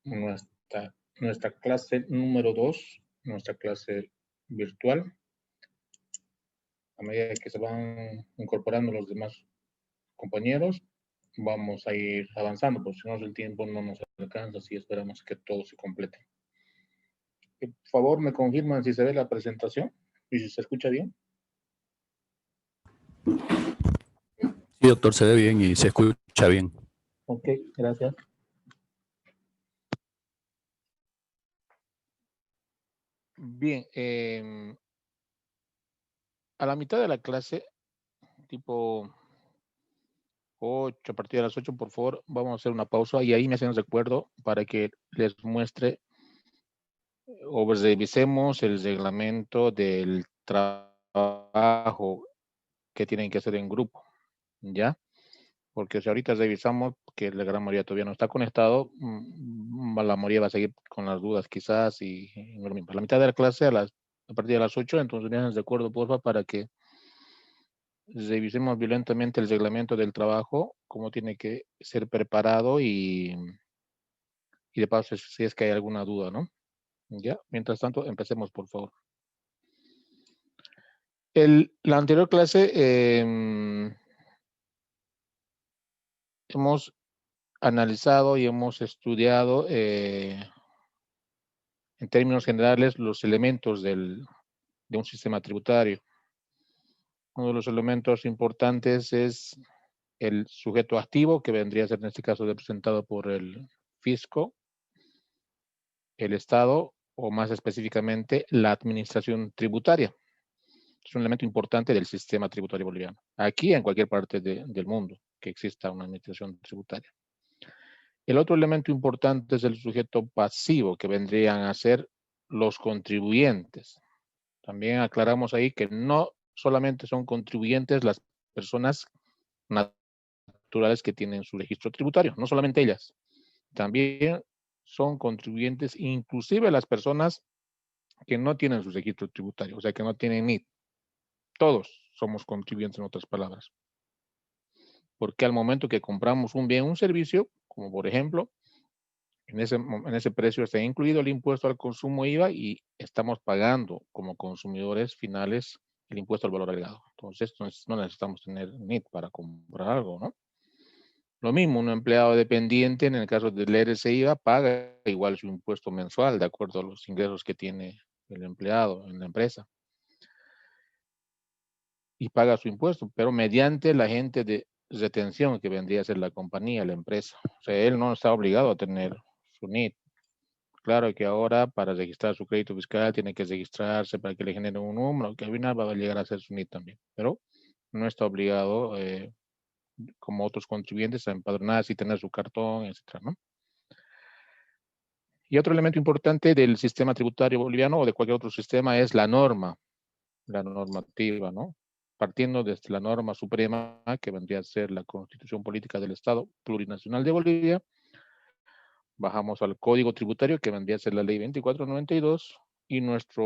nuestra clase número 2, nuestra clase virtual. A medida que se van incorporando los demás compañeros, vamos a ir avanzando, porque si no el tiempo no nos alcanza, si esperamos que todo se complete. Por favor, me confirman si se ve la presentación y si se escucha bien. Sí, doctor, se ve bien y se escucha bien. Ok, gracias. Bien, a la mitad de la clase, tipo 8, a partir de las 8, por favor, vamos a hacer una pausa y ahí me hacen recuerdo para que les muestre o revisemos el reglamento del trabajo que tienen que hacer en grupo, ¿ya? Porque si ahorita revisamos que la gran mayoría todavía no está conectado, la mayoría va a seguir con las dudas quizás y a la mitad de la clase, a partir de las 8, entonces me hacen recuerdo, porfa, para que revisemos violentamente el reglamento del trabajo, cómo tiene que ser preparado y de paso si es que hay alguna duda, ¿no? Ya, mientras tanto, empecemos, por favor. La anterior clase hemos analizado y hemos estudiado en términos generales los elementos de un sistema tributario. Uno de los elementos importantes es el sujeto activo, que vendría a ser en este caso representado por el fisco, el Estado, o más específicamente la administración tributaria. Es un elemento importante del sistema tributario boliviano. Aquí en cualquier parte del mundo que exista una administración tributaria. El otro elemento importante es el sujeto pasivo, que vendrían a ser los contribuyentes. También aclaramos ahí que no solamente son contribuyentes las personas naturales que tienen su registro tributario, no solamente ellas. También son contribuyentes inclusive las personas que no tienen su registro tributario, o sea, que no tienen NIT. Todos somos contribuyentes, en otras palabras. Porque al momento que compramos un bien o un servicio, como por ejemplo, en ese precio está incluido el impuesto al consumo IVA y estamos pagando como consumidores finales el impuesto al valor agregado. Entonces, no necesitamos tener NIT para comprar algo, ¿no? Lo mismo, un empleado dependiente, en el caso del RCIVA, paga igual su impuesto mensual de acuerdo a los ingresos que tiene el empleado en la empresa. Y paga su impuesto, pero mediante la agente de retención que vendría a ser la compañía, la empresa. O sea, él no está obligado a tener su NIT. Claro que ahora para registrar su crédito fiscal tiene que registrarse para que le genere un número, que al final va a llegar a ser su NIT también, pero no está obligado, como otros contribuyentes, a empadronarse y tener su cartón, etcétera, ¿no? Y otro elemento importante del sistema tributario boliviano o de cualquier otro sistema es la normativa, ¿no? Partiendo desde la norma suprema, que vendría a ser la Constitución Política del Estado Plurinacional de Bolivia, bajamos al Código Tributario, que vendría a ser la Ley 2492, y nuestra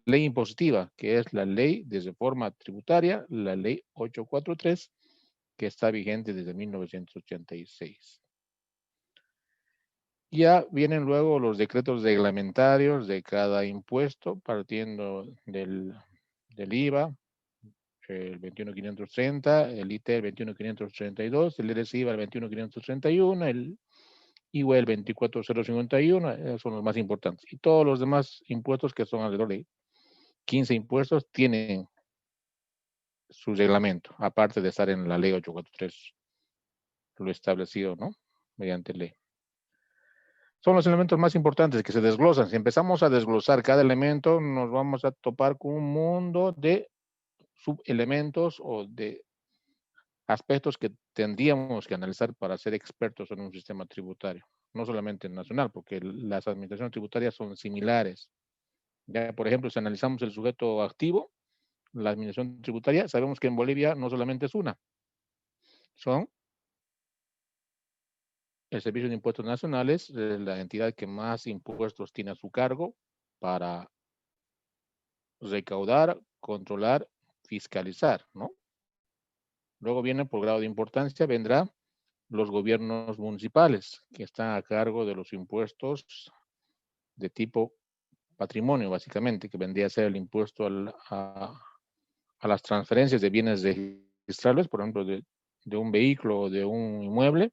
ley impositiva, que es la Ley de Reforma Tributaria, la Ley 843, que está vigente desde 1986. Ya vienen luego los decretos reglamentarios de cada impuesto, partiendo del IVA, el 21.530, el IT el 21.532, el RSIVA el 21.531, el IVA el 24.051, esos son los más importantes. Y todos los demás impuestos, que son alrededor de 15 impuestos, tienen su reglamento, aparte de estar en la ley 843, lo establecido, ¿no? Mediante ley. Son los elementos más importantes que se desglosan. Si empezamos a desglosar cada elemento, nos vamos a topar con un mundo de subelementos o de aspectos que tendríamos que analizar para ser expertos en un sistema tributario. No solamente nacional, porque las administraciones tributarias son similares. Ya, por ejemplo, si analizamos el sujeto activo, la administración tributaria, sabemos que en Bolivia no solamente es una. Son el Servicio de Impuestos Nacionales, la entidad que más impuestos tiene a su cargo para recaudar, controlar, fiscalizar, ¿no? Luego viene, por grado de importancia, vendrá los gobiernos municipales, que están a cargo de los impuestos de tipo patrimonio, básicamente, que vendría a ser el impuesto a las transferencias de bienes registrables, por ejemplo, de un vehículo o de un inmueble,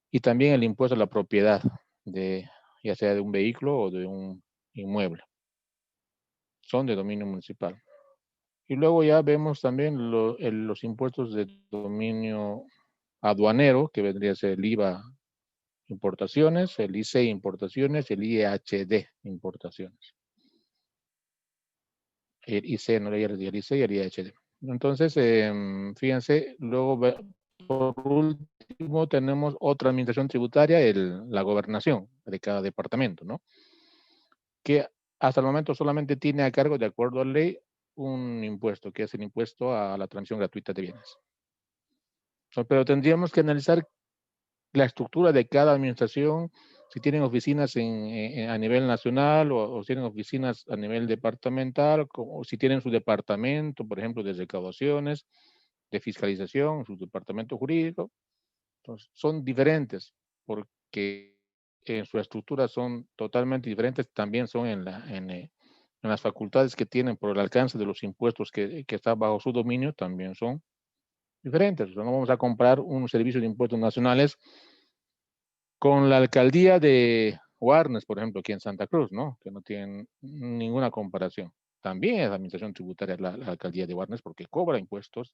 y también el impuesto a la propiedad, ya sea de un vehículo o de un inmueble. Son de dominio municipal. Y luego ya vemos también los impuestos de dominio aduanero, que vendría a ser el IVA importaciones, el IC importaciones, el IHD importaciones. El IC, no leía el IC y el IHD. Entonces, fíjense, luego por último tenemos otra administración tributaria, la gobernación de cada departamento, ¿no? Que hasta el momento solamente tiene a cargo, de acuerdo a la ley, un impuesto, que es el impuesto a la transmisión gratuita de bienes. Pero tendríamos que analizar la estructura de cada administración, si tienen oficinas a nivel nacional o tienen oficinas a nivel departamental, o si tienen su departamento, por ejemplo, de recaudaciones, de fiscalización, su departamento jurídico. Entonces, son diferentes porque en su estructura son totalmente diferentes, también son en las facultades que tienen por el alcance de los impuestos que está bajo su dominio, también son diferentes. O sea, no vamos a comprar un servicio de impuestos nacionales con la alcaldía de Guarnes, por ejemplo, aquí en Santa Cruz, ¿no? Que no tienen ninguna comparación. También es administración tributaria la alcaldía de Guarnes porque cobra impuestos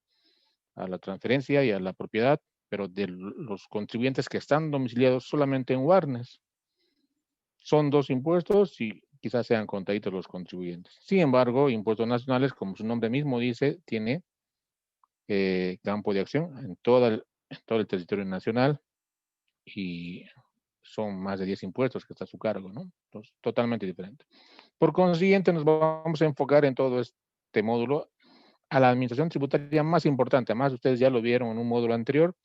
a la transferencia y a la propiedad, pero de los contribuyentes que están domiciliados solamente en Guarnes. Son dos impuestos y quizás sean contaditos los contribuyentes. Sin embargo, impuestos nacionales, como su nombre mismo dice, tiene campo de acción en todo el territorio nacional y son más de 10 impuestos que está a su cargo, ¿no? Entonces, totalmente diferente. Por consiguiente, nos vamos a enfocar en todo este módulo a la administración tributaria más importante. Además, ustedes ya lo vieron en un módulo anterior,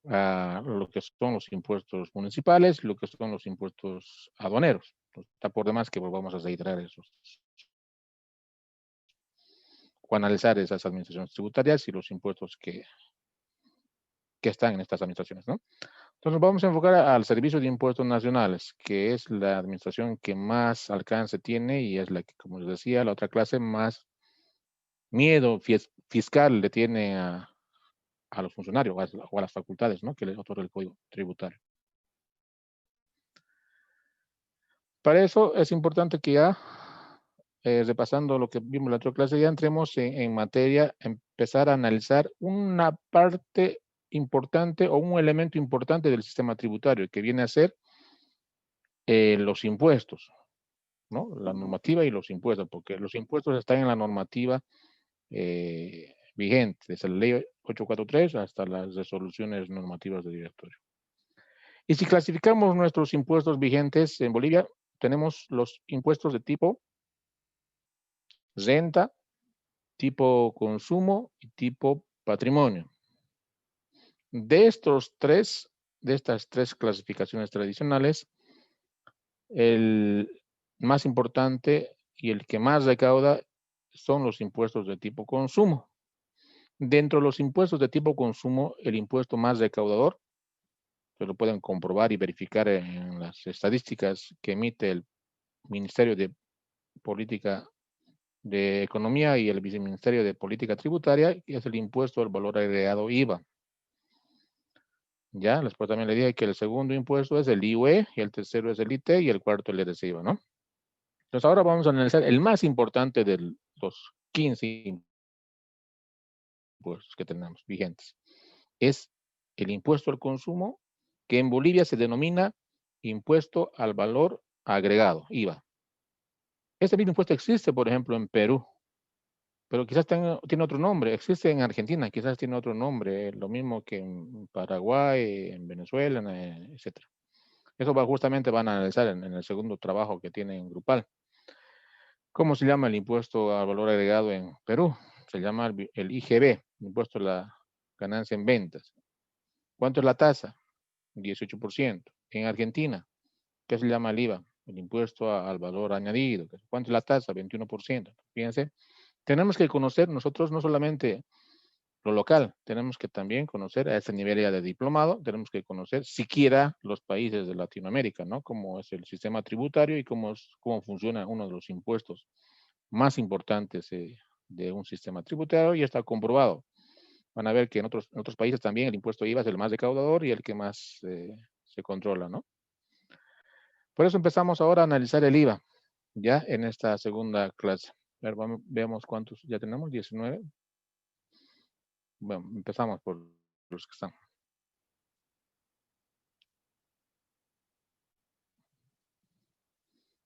a lo que son los impuestos municipales, lo que son los impuestos aduaneros. Entonces, está por demás que volvamos a reiterar esos o analizar esas administraciones tributarias y los impuestos que están en estas administraciones, ¿no? Entonces vamos a enfocar al Servicio de Impuestos Nacionales, que es la administración que más alcance tiene y es la que, como les decía, la otra clase más miedo fiscal le tiene a los funcionarios o a las facultades, ¿no? Que les otorga el Código Tributario. Para eso es importante que ya, repasando lo que vimos en la otra clase, ya entremos en materia, empezar a analizar una parte importante o un elemento importante del sistema tributario, que viene a ser los impuestos, ¿no? La normativa y los impuestos, porque los impuestos están en la normativa vigente, desde la ley 843 hasta las resoluciones normativas de directorio. Y si clasificamos nuestros impuestos vigentes en Bolivia, tenemos los impuestos de tipo renta, tipo consumo y tipo patrimonio. De estas tres clasificaciones tradicionales, el más importante y el que más recauda son los impuestos de tipo consumo. Dentro de los impuestos de tipo consumo, el impuesto más recaudador, se lo pueden comprobar y verificar en las estadísticas que emite el Ministerio de Política de Economía y el Viceministerio de Política Tributaria, que es el impuesto al valor agregado IVA. Ya, después también le dije que el segundo impuesto es el IUE, y el tercero es el IT, y el cuarto el IVA, ¿no? Entonces ahora vamos a analizar el más importante de los 15 impuestos que tenemos vigentes. Es el impuesto al consumo, que en Bolivia se denomina impuesto al valor agregado, IVA. Este mismo impuesto existe, por ejemplo, en Perú, pero quizás tiene otro nombre. Existe en Argentina, quizás tiene otro nombre, lo mismo que en Paraguay, en Venezuela, etc. Eso justamente van a analizar en el segundo trabajo que tienen grupal. ¿Cómo se llama el impuesto al valor agregado en Perú? Se llama el IGB, impuesto a la ganancia en ventas. ¿Cuánto es la tasa? 18%. En Argentina, ¿qué se llama el IVA? El impuesto al valor añadido. ¿Cuánto es la tasa? 21%. Fíjense, tenemos que conocer nosotros no solamente lo local. Tenemos que también conocer a ese nivel ya de diplomado, tenemos que conocer siquiera los países de Latinoamérica, ¿no? Cómo es el sistema tributario y cómo funciona uno de los impuestos más importantes de un sistema tributario, y está comprobado. Van a ver que en otros países también el impuesto IVA es el más recaudador y el que más se controla, ¿no? Por eso empezamos ahora a analizar el IVA, ya en esta segunda clase. A ver, veamos cuántos ya tenemos, 19. Bueno, empezamos por los que están.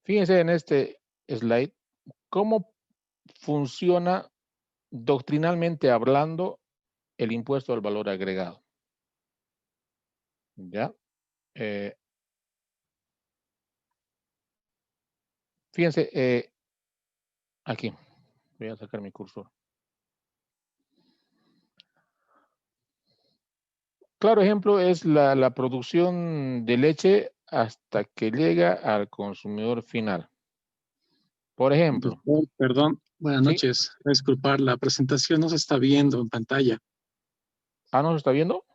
Fíjense en este slide cómo funciona doctrinalmente hablando el impuesto al valor agregado. ¿Ya? Fíjense, aquí, voy a sacar mi cursor. Claro ejemplo es la producción de leche hasta que llega al consumidor final. Por ejemplo. Doctor, perdón, buenas ¿sí? noches. Disculpar, la presentación no se está viendo en pantalla. Ah, ¿no se está viendo?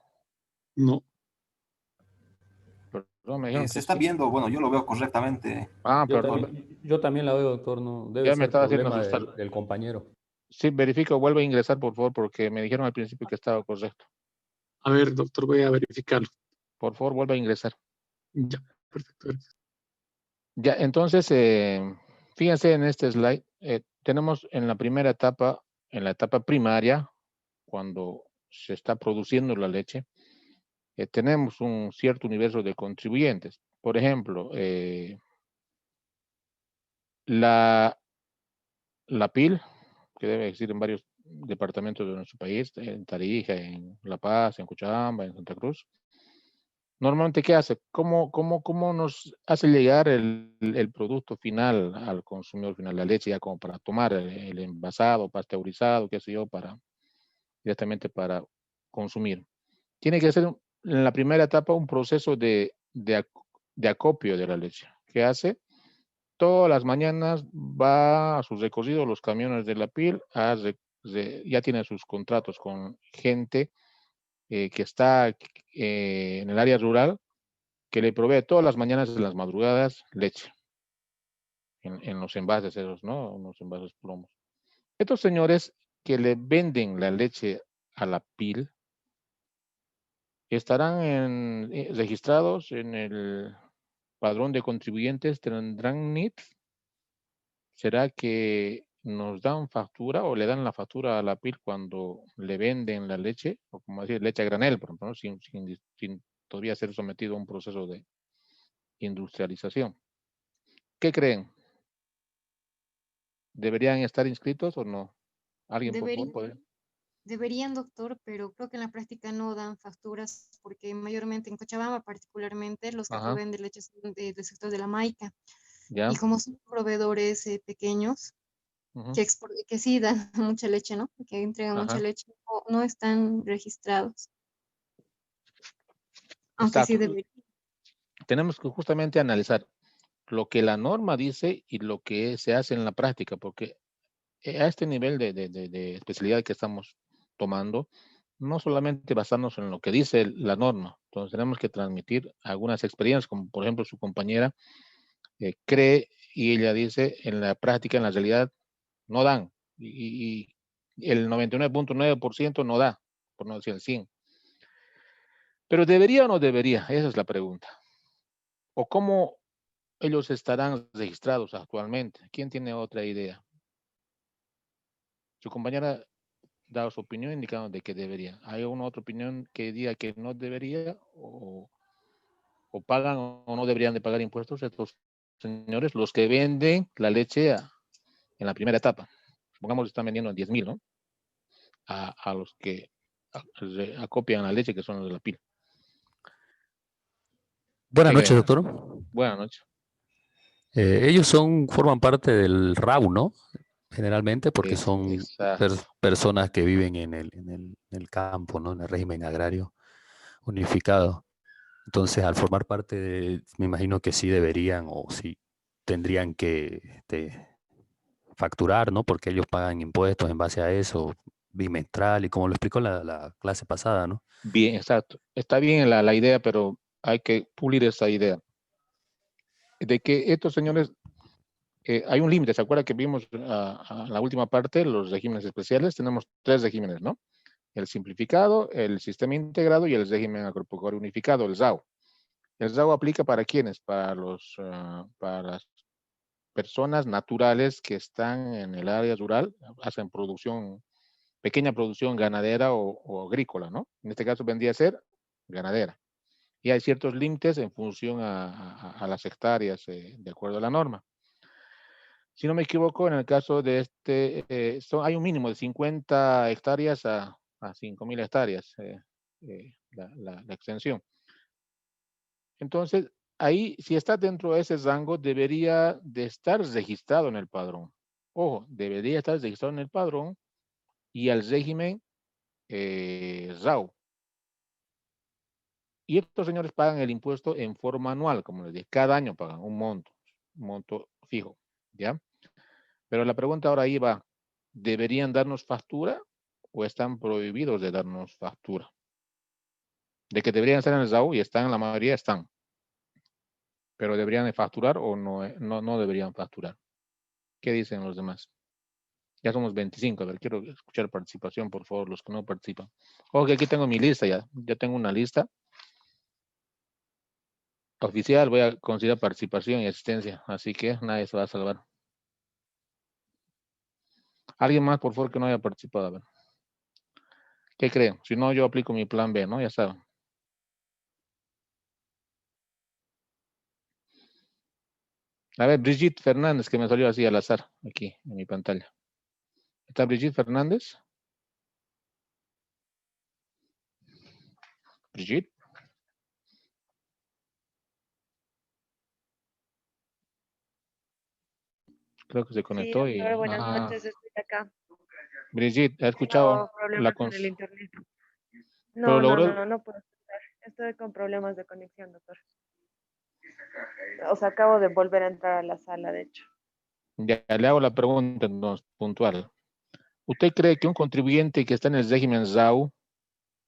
No. Perdón, me dijeron Se que está sí. viendo, bueno, yo lo veo correctamente. Ah, Yo perdón. yo también la veo, doctor. No, debe Ya me ser estaba haciendo problema asustar. del compañero. Sí, verifico, vuelve a ingresar, por favor, porque me dijeron al principio que estaba correcto. A ver, doctor, voy a verificarlo. Por favor, vuelve a ingresar. Ya, perfecto. Ya, entonces, fíjense en este slide, tenemos en la primera etapa, en la etapa primaria, cuando se está produciendo la leche, tenemos un cierto universo de contribuyentes. Por ejemplo, la PIL, que debe existir en varios departamentos de nuestro país, en Tarija, en La Paz, en Cochabamba, en Santa Cruz. Normalmente, ¿qué hace? ¿Cómo nos hace llegar el producto final al consumidor final, la leche, ya como para tomar el envasado, pasteurizado, qué sé yo, directamente para consumir? Tiene que ser en la primera etapa un proceso de acopio de la leche. ¿Qué hace? Todas las mañanas va a sus recorridos los camiones de la PIL, ya tiene sus contratos con gente que está en el área rural, que le provee todas las mañanas en las madrugadas leche, en los envases esos, ¿no? Unos envases plomos. Estos señores que le venden la leche a la PIL estarán registrados en el padrón de contribuyentes, tendrán NIF. ¿Será que nos dan factura o le dan la factura a la PIL cuando le venden la leche? O como decir, leche a granel, por ejemplo, ¿no? sin todavía ser sometido a un proceso de industrialización. ¿Qué creen? ¿Deberían estar inscritos o no? ¿Alguien por favor puede? Deberían, doctor, pero creo que en la práctica no dan facturas porque mayormente en Cochabamba particularmente los que Ajá, proveen leche son del sector de la Maica. ya. Y como son proveedores pequeños Ujú, que sí dan mucha leche, ¿no? Que entregan mucha ajá. leche, no están registrados, aunque sí Exacto. deberían. Tenemos que justamente analizar lo que la norma dice y lo que se hace en la práctica, porque a este nivel de especialidad que estamos tomando, no solamente basarnos en lo que dice la norma, entonces tenemos que transmitir algunas experiencias, como por ejemplo su compañera cree y ella dice en la práctica, en la realidad, no dan, y el 99.9% no da, por no decir el 100%. Pero ¿debería o no debería? Esa es la pregunta. ¿O cómo ellos estarán registrados actualmente? ¿Quién tiene otra idea? Su compañera da su opinión indicando de que debería. ¿Hay alguna otra opinión que diga que no debería o pagan o no deberían de pagar impuestos estos señores, los que venden la leche en la primera etapa? Supongamos que están vendiendo a 10,000, ¿no? A los que acopian la leche, que son los de la PIL. Buenas ¿Qué noches, creen? doctor. Buenas noches. Ellos forman parte del RAU, ¿no? Generalmente porque son Exacto. personas que viven en el campo, ¿no? En el régimen agrario unificado. Entonces, al formar parte me imagino que sí deberían o sí tendrían que facturar, ¿no? Porque ellos pagan impuestos en base a eso, bimestral y como lo explicó la clase pasada, ¿no? Bien, exacto. Está bien la idea, pero hay que pulir esa idea. De que estos señores, hay un límite, ¿se acuerda que vimos a la última parte, los regímenes especiales? Tenemos 3 regímenes, ¿no? El simplificado, el sistema integrado y el régimen agropecuario unificado, el RAU. El RAU aplica para quiénes? Para para las personas naturales que están en el área rural, hacen producción, pequeña producción ganadera o agrícola, ¿no? En este caso vendría a ser ganadera. Y hay ciertos límites en función a las hectáreas, de acuerdo a la norma. Si no me equivoco, en el caso de hay un mínimo de 50 hectáreas a 5.000 hectáreas, la extensión. Entonces, ahí, si está dentro de ese rango, debería de estar registrado en el padrón. Ojo, debería estar registrado en el padrón y al régimen RAU. Y estos señores pagan el impuesto en forma anual, como les dije, cada año pagan un monto fijo, ¿ya? Pero la pregunta ahora ahí va, ¿deberían darnos factura o están prohibidos de darnos factura? De que deberían estar en el RAU y están, la mayoría están, pero ¿deberían de facturar o no deberían facturar? ¿Qué dicen los demás? Ya somos 25, a ver, quiero escuchar participación, por favor, los que no participan. Ok, aquí tengo mi lista ya tengo una lista oficial, voy a considerar participación y asistencia, así que nadie se va a salvar. Alguien más, por favor, que no haya participado, a ver. ¿Qué creen? Si no, yo aplico mi plan B, ¿no? Ya saben. A ver, Brigitte Fernández, que me salió así al azar, aquí en mi pantalla. ¿Está Brigitte Fernández? Brigitte. Creo que se Sí, conectó y... doctor, buenas Ah, noches, estoy acá. Brigitte, ¿ha escuchado Tengo problemas con el internet. pero No, no, logró... no, no puedo escuchar. Estoy con problemas de conexión, doctor. O sea, acabo de volver a entrar a la sala, de hecho. Ya le hago la pregunta entonces, puntual. ¿Usted cree que un contribuyente que está en el régimen RAU,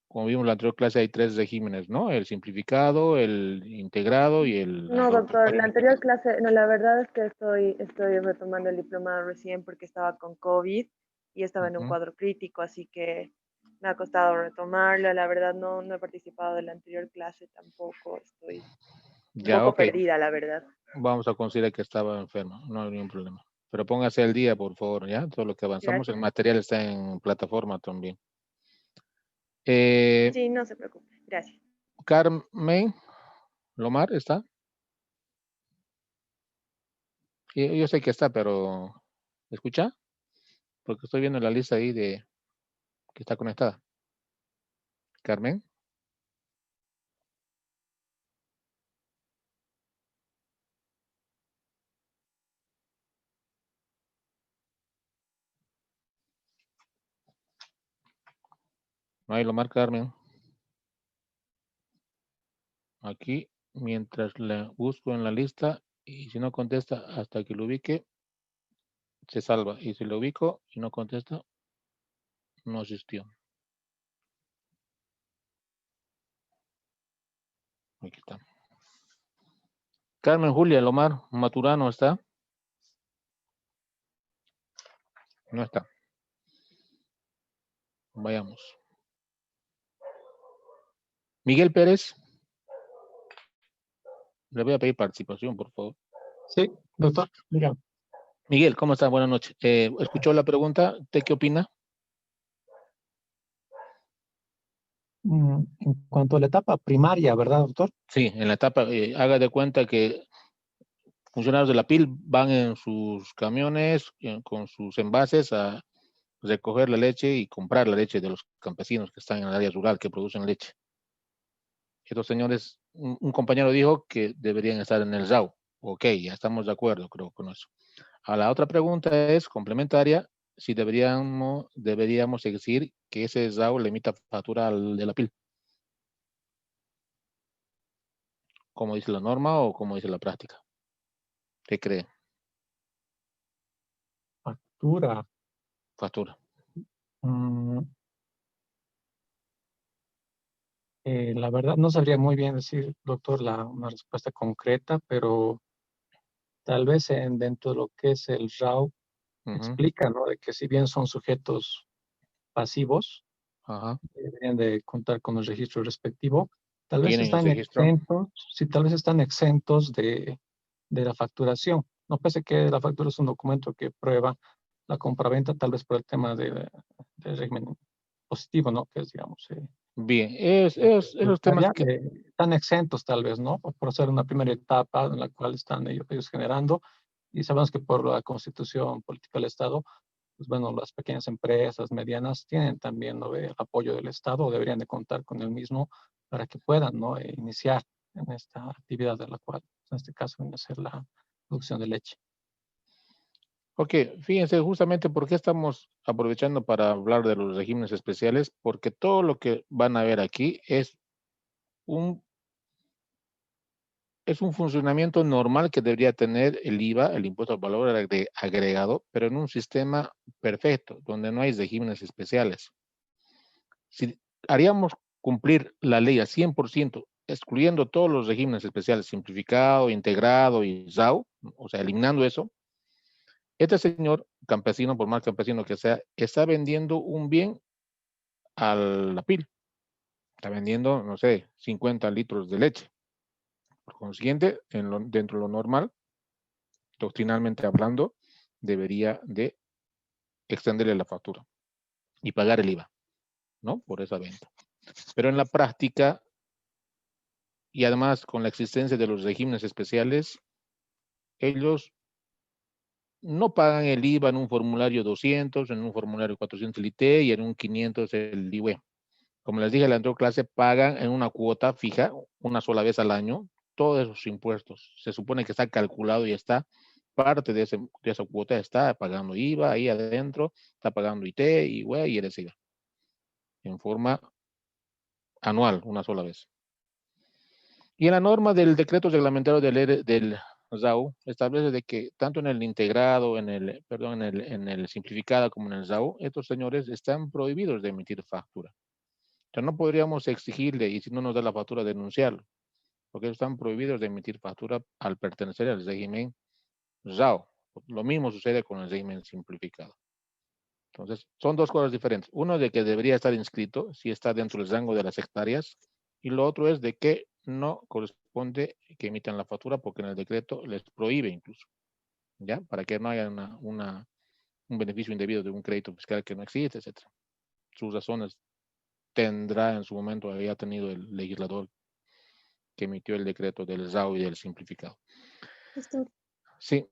como vimos en la anterior clase, hay 3 regímenes, ¿no? El simplificado, el integrado y el No, doctor, agropecuario la anterior unificado. clase, no, la verdad es que estoy retomando el diplomado recién porque estaba con COVID y estaba en un Ujú. cuadro crítico, así que me ha costado retomarlo. La verdad no he participado de la anterior clase tampoco. Estoy un Ya, poco ok. perdida, la verdad. Vamos a considerar que estaba enfermo, no hay ningún problema. Pero póngase al día, por favor, ¿ya? Todo lo que avanzamos, el Gracias. material está en plataforma también. Eh, Sí, no se preocupe. Gracias. Carmen Lomar, ¿está? Yo sé que está, pero ¿escucha? Porque estoy viendo la lista ahí de que está conectada. Carmen. No hay Lomar, Carmen. Aquí, mientras la busco en la lista, y si no contesta hasta que lo ubique, se salva. Y si lo ubico y no contesta, no asistió. Aquí está. Carmen Julia Lomar Maturano, ¿está? No está. Vayamos. Miguel Pérez. Le voy a pedir participación, por favor. Sí, doctor, diga. Miguel, ¿cómo está? Buenas noches. ¿Escuchó la pregunta? ¿Usted qué opina? En cuanto a la etapa primaria, ¿verdad, doctor? Sí, en la etapa, haga de cuenta que funcionarios de la PIL van en sus camiones con sus envases a recoger la leche y comprar la leche de los campesinos que están en el área rural que producen leche. Estos señores, un compañero dijo que deberían estar en el RAU. Ok, ya estamos de acuerdo, creo, con eso. A la otra pregunta es complementaria, si deberíamos decir que ese RAU le emita factura al de la PIL, como dice la norma o como dice la práctica. ¿Qué cree? Factura. Factura. Mm, la verdad no sabría muy bien decir, doctor, una respuesta concreta, pero tal vez dentro de lo que es el RAW Ujú, explica, ¿no? De que si bien son sujetos pasivos, ajá. deberían de contar con el registro respectivo. Tal vez Tienen el están registro. exentos, sí, tal vez están exentos de la facturación. No pese que la factura es un documento que prueba la compraventa, tal vez por el tema de régimen positivo, ¿no? Que es, digamos, Bien, esos temas tributaria, que están exentos tal vez, ¿no? Por ser una primera etapa en la cual están ellos generando. Y sabemos que por la constitución política del Estado, pues bueno, las pequeñas empresas, medianas, tienen también, ¿no?, el apoyo del Estado, o deberían de contar con el mismo para que puedan, ¿no?, iniciar en esta actividad de la cual, en este caso, viene a ser la producción de leche. Ok, fíjense justamente por qué estamos aprovechando para hablar de los regímenes especiales, porque todo lo que van a ver aquí un, es un funcionamiento normal que debería tener el IVA, el impuesto al valor agregado, pero en un sistema perfecto, donde no hay regímenes especiales. Si haríamos cumplir la ley al 100%, excluyendo todos los regímenes especiales, simplificado, integrado y RAW, o sea, eliminando eso, este señor, campesino, por más campesino que sea, está vendiendo un bien a la PIL. Está vendiendo, no sé, 50 litros de leche. Por consiguiente, dentro de lo normal, doctrinalmente hablando, debería de extenderle la factura y pagar el IVA, ¿no? Por esa venta. Pero en la práctica, y además con la existencia de los regímenes especiales, ellos no pagan el IVA en un formulario 200, en un formulario 400 el IT y en un 500 el IUE. Como les dije en la anterior clase, pagan en una cuota fija, una sola vez al año, todos esos impuestos. Se supone que está calculado y está parte de esa cuota, está pagando IVA ahí adentro, está pagando IT, IUE y el SIVA, en forma anual, una sola vez. Y en la norma del decreto reglamentario del RAU establece de que tanto en el integrado, en el simplificado como en el RAU, estos señores están prohibidos de emitir factura. O sea, no podríamos exigirle y si no nos da la factura denunciarlo, porque están prohibidos de emitir factura al pertenecer al régimen RAU. Lo mismo sucede con el régimen simplificado. Entonces, son dos cosas diferentes. Uno de que debería estar inscrito si está dentro del rango de las hectáreas y lo otro es de que no corresponde que emitan la factura porque en el decreto les prohíbe incluso, ¿ya? Para que no haya un beneficio indebido de un crédito fiscal que no existe, etc. Sus razones tendrá en su momento, había tenido el legislador que emitió el decreto del RAU y del simplificado. Doctor, Sí,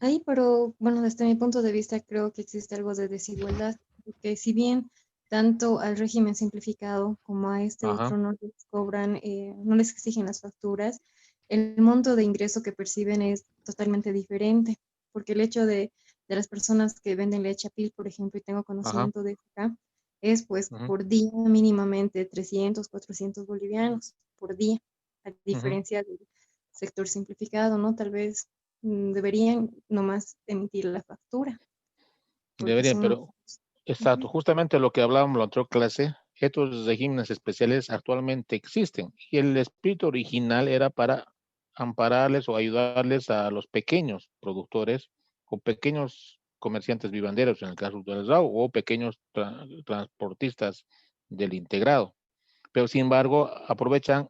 ahí, pero bueno, desde mi punto de vista creo que existe algo de desigualdad, porque si bien tanto al régimen simplificado como a este ajá, otro no les cobran, no les exigen las facturas, el monto de ingreso que perciben es totalmente diferente, porque el hecho de las personas que venden leche a PIL, por ejemplo, y tengo ajá, conocimiento de acá, es pues ujú, por día mínimamente 300, 400 bolivianos por día, a ujú. diferencia del sector simplificado, ¿no? Tal vez deberían nomás emitir la factura, porque Debería, son más. pero exacto, Ujú. justamente lo que hablábamos en la otra clase, estos regímenes especiales actualmente existen y el espíritu original era para ampararles o ayudarles a los pequeños productores o pequeños comerciantes vivanderos en el caso del RAU o pequeños transportistas del integrado. Pero sin embargo, aprovechan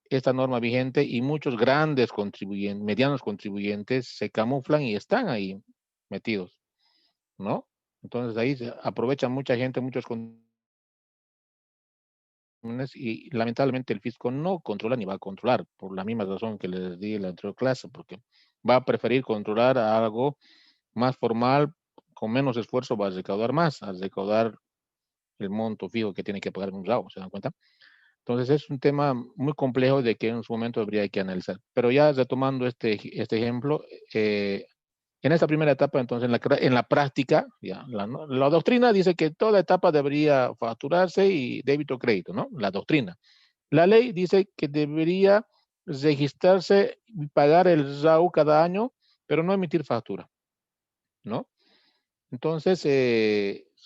esta norma vigente y muchos grandes contribuyentes, medianos contribuyentes se camuflan y están ahí metidos, ¿no? Entonces ahí se aprovecha mucha gente, muchos y lamentablemente el fisco no controla ni va a controlar, por la misma razón que les di en la anterior clase, porque va a preferir controlar algo más formal, con menos esfuerzo va a recaudar más, a recaudar el monto fijo que tiene que pagar un RAW, ¿se dan cuenta? Entonces es un tema muy complejo de que en su momento habría que analizar. Pero ya retomando este ejemplo, en esta primera etapa, entonces, en la práctica, ya, la doctrina dice que toda etapa debería facturarse y débito-crédito, ¿no? La doctrina. La ley dice que debería registrarse y pagar el RAU cada año, pero no emitir factura, ¿no? Entonces,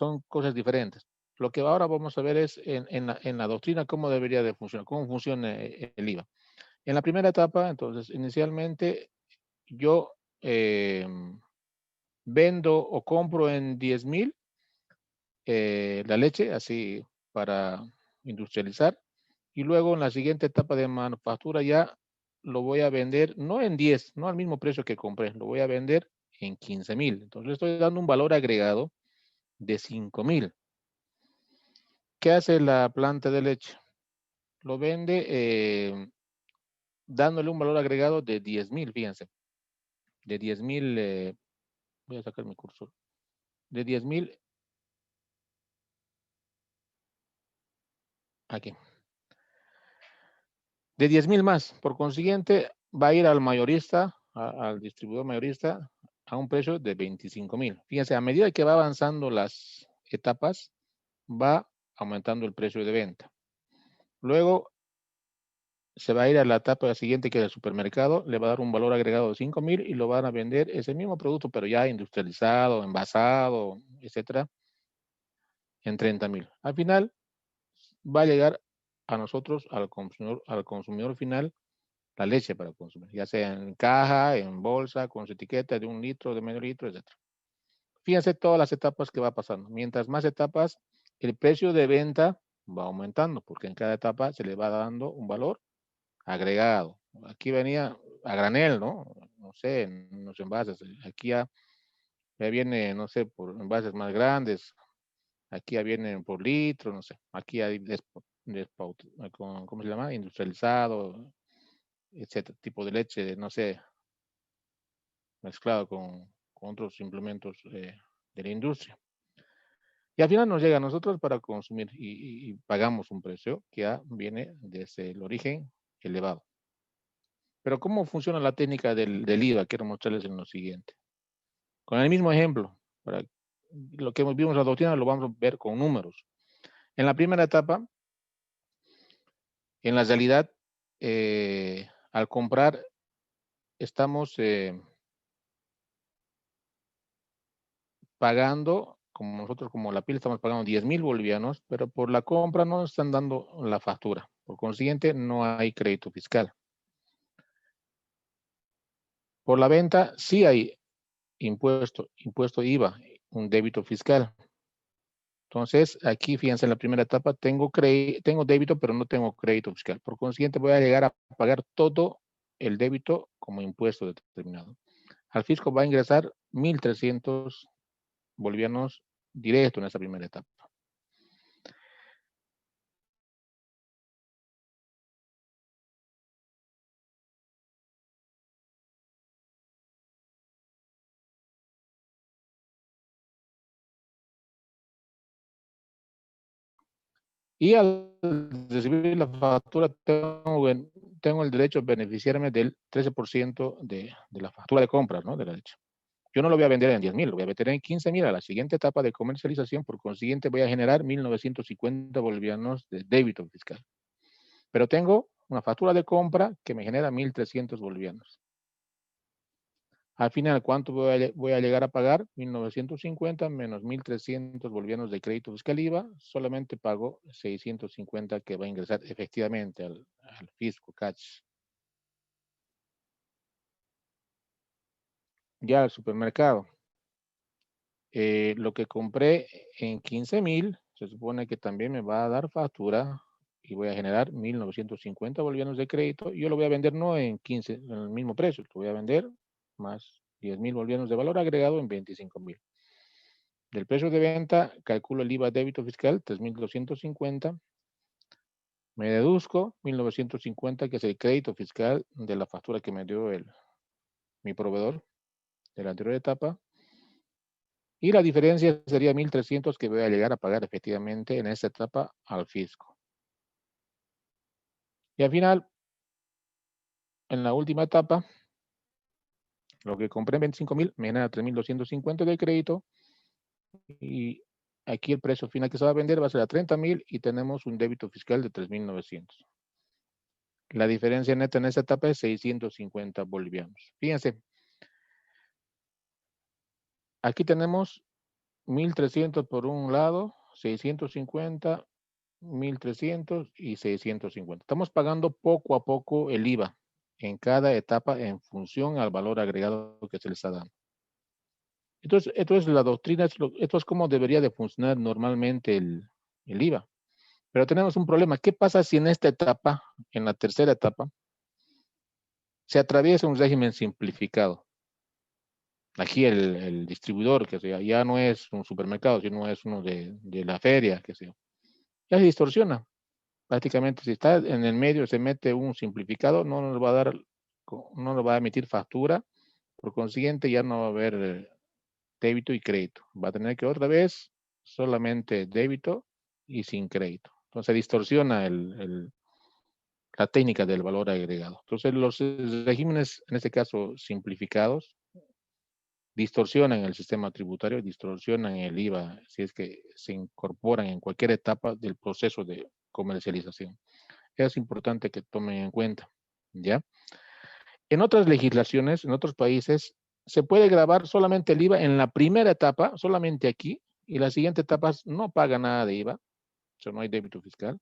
son cosas diferentes. Lo que ahora vamos a ver es en la doctrina cómo debería de funcionar, cómo funciona el IVA. En la primera etapa, entonces, inicialmente yo vendo o compro en 10,000 la leche, así para industrializar, y luego en la siguiente etapa de manufactura ya lo voy a vender no en 10, no al mismo precio que compré, lo voy a vender en 15,000. Entonces estoy dando un valor agregado de 5,000. ¿Qué hace la planta de leche? Lo vende dándole un valor agregado de 10,000, fíjense, de 10,000, voy a sacar mi cursor, de 10,000, aquí, de 10,000 más. Por consiguiente, va a ir al mayorista, al distribuidor mayorista, a un precio de 25,000. Fíjense, a medida que va avanzando las etapas, va aumentando el precio de venta. Luego se va a ir a la etapa siguiente, que es el supermercado, le va a dar un valor agregado de 5,000 y lo van a vender ese mismo producto, pero ya industrializado, envasado, etcétera, en 30,000. Al final va a llegar a nosotros, al consumidor final, la leche para consumir, ya sea en caja, en bolsa, con su etiqueta de 1 litro, de medio litro, etcétera. Fíjense todas las etapas que va pasando. Mientras más etapas, el precio de venta va aumentando, porque en cada etapa se le va dando un valor agregado. Aquí venía a granel, ¿no? No sé, en los envases. Aquí ya viene, no sé, por envases más grandes. Aquí ya vienen por litro, no sé. Aquí hay ¿cómo se llama? Industrializado, etcétera. Tipo de leche, no sé, mezclado con otros implementos de la industria. Y al final nos llega a nosotros para consumir y pagamos un precio que ya viene desde el origen elevado. Pero ¿cómo funciona la técnica del IVA? Quiero mostrarles en lo siguiente. Con el mismo ejemplo, para lo que vimos en la doctrina lo vamos a ver con números. En la primera etapa, en la realidad, al comprar, estamos pagando, como nosotros como la pila estamos pagando 10,000 bolivianos, pero por la compra no nos están dando la factura. Por consiguiente, no hay crédito fiscal. Por la venta sí hay impuesto IVA, un débito fiscal. Entonces, aquí, fíjense, en la primera etapa tengo débito, pero no tengo crédito fiscal. Por consiguiente, voy a llegar a pagar todo el débito como impuesto determinado. Al fisco va a ingresar 1,300 bolivianos directo en esa primera etapa. Y al recibir la factura, tengo el derecho a beneficiarme del 13% de la factura de compra, ¿no? De la leche. Yo no lo voy a vender en 10,000, lo voy a vender en 15,000 a la siguiente etapa de comercialización. Por consiguiente, voy a generar 1,950 bolivianos de débito fiscal. Pero tengo una factura de compra que me genera 1,300 bolivianos. Al final, ¿cuánto voy a llegar a pagar? 1,950 menos 1,300 bolivianos de crédito fiscal IVA. Solamente pago 650 que va a ingresar efectivamente al fisco cash. Ya al supermercado. Lo que compré en 15,000, se supone que también me va a dar factura y voy a generar 1,950 bolivianos de crédito. Yo lo voy a vender no en 15, en el mismo precio, lo voy a vender más 10,000 bolivianos de valor agregado en 25,000. Del precio de venta, calculo el IVA débito fiscal, 3,250. Me deduzco 1,950, que es el crédito fiscal de la factura que me dio mi proveedor de la anterior etapa. Y la diferencia sería 1,300 que voy a llegar a pagar efectivamente en esta etapa al fisco. Y al final, en la última etapa, lo que compré en 25,000 me genera 3,250 de crédito. Y aquí el precio final que se va a vender va a ser a 30,000 y tenemos un débito fiscal de 3,900. La diferencia neta en esta etapa es 650 bolivianos. Fíjense, aquí tenemos 1.300 por un lado, 650, 1.300 y 650. Estamos pagando poco a poco el IVA en cada etapa en función al valor agregado que se les está dando. Entonces, esto es la doctrina, esto es como debería de funcionar normalmente el IVA. Pero tenemos un problema. ¿Qué pasa si en esta etapa, en la tercera etapa, se atraviesa un régimen simplificado? Aquí el distribuidor, que sea, ya no es un supermercado, sino es uno de la feria, que sea. Ya se distorsiona. Prácticamente, si está en el medio, se mete un simplificado, no nos va a dar, no nos va a emitir factura. Por consiguiente, ya no va a haber débito y crédito. Va a tener que otra vez solamente débito y sin crédito. Entonces distorsiona la técnica del valor agregado. Entonces los regímenes, en este caso simplificados, distorsionan el sistema tributario, distorsionan el IVA si es que se incorporan en cualquier etapa del proceso de comercialización. Es importante que tomen en cuenta, ¿ya? En otras legislaciones, en otros países, se puede grabar solamente el IVA en la primera etapa, solamente aquí, y las siguientes etapas no paga nada de IVA, o sea, no hay débito fiscal.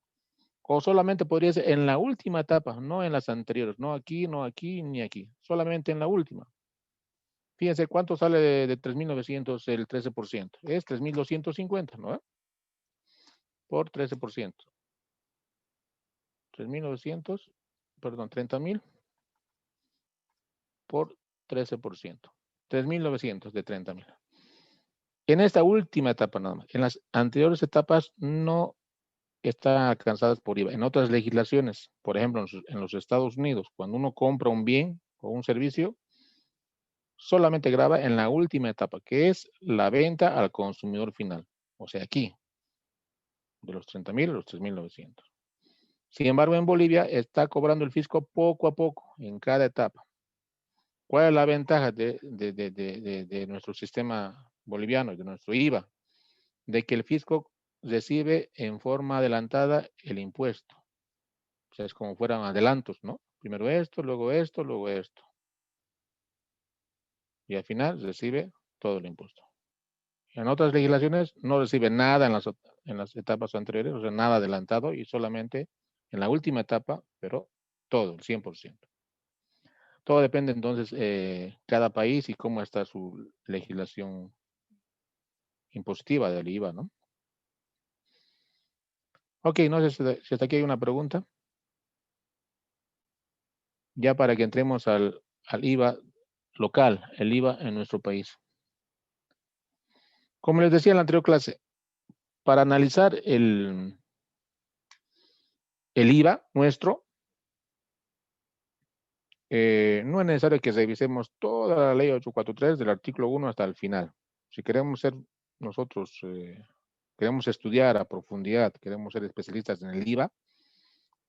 O solamente podría ser en la última etapa, no en las anteriores, no aquí, ni aquí, solamente en la última. Fíjense cuánto sale de 3.900 el 13%. Es 3.250, ¿no? Por 13%. 3.900, perdón, 30.000 por 13%. 3.900 de 30.000. En esta última etapa nada más. En las anteriores etapas no están alcanzadas por IVA. En otras legislaciones, por ejemplo, en los Estados Unidos, cuando uno compra un bien o un servicio, solamente grava en la última etapa, que es la venta al consumidor final. O sea, aquí, de los 30.000 a los 3.900. Sin embargo, en Bolivia está cobrando el fisco poco a poco, en cada etapa. ¿Cuál es la ventaja de nuestro sistema boliviano, de nuestro IVA? De que el fisco recibe en forma adelantada el impuesto. O sea, es como fueran adelantos, ¿no? Primero esto, luego esto, luego esto. Y al final recibe todo el impuesto. En otras legislaciones no recibe nada en las etapas anteriores, o sea, nada adelantado y solamente en la última etapa, pero todo, el 100%. Todo depende entonces cada país y cómo está su legislación impositiva del IVA, ¿no? Ok, no sé si hasta aquí hay una pregunta. Ya para que entremos al IVA local, el IVA en nuestro país. Como les decía en la anterior clase, para analizar el IVA nuestro, no es necesario que revisemos toda la ley 843 del artículo 1 hasta el final. Si queremos ser nosotros, queremos estudiar a profundidad, queremos ser especialistas en el IVA,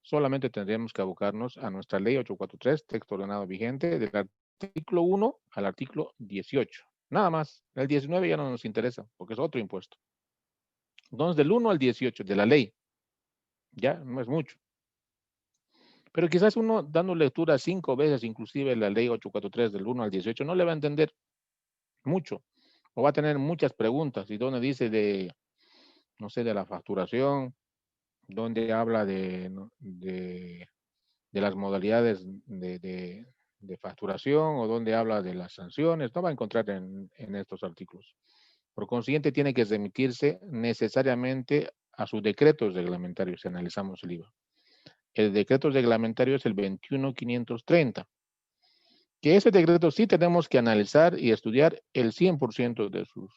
solamente tendríamos que abocarnos a nuestra ley 843, texto ordenado vigente, del artículo 1 al artículo 18. Nada más. El 19 ya no nos interesa, porque es otro impuesto. Entonces, del 1 al 18 de la ley, ya no es mucho. Pero quizás uno dando lectura 5 veces, inclusive la ley 843 del 1 al 18, no le va a entender mucho. O va a tener muchas preguntas. Y donde dice de, no sé, de la facturación, donde habla de las modalidades de facturación o donde habla de las sanciones, no va a encontrar en estos artículos. Por consiguiente, tiene que remitirse necesariamente a sus decretos reglamentarios si analizamos el IVA. El decreto reglamentario es el 21.530, que ese decreto sí tenemos que analizar y estudiar el 100% de sus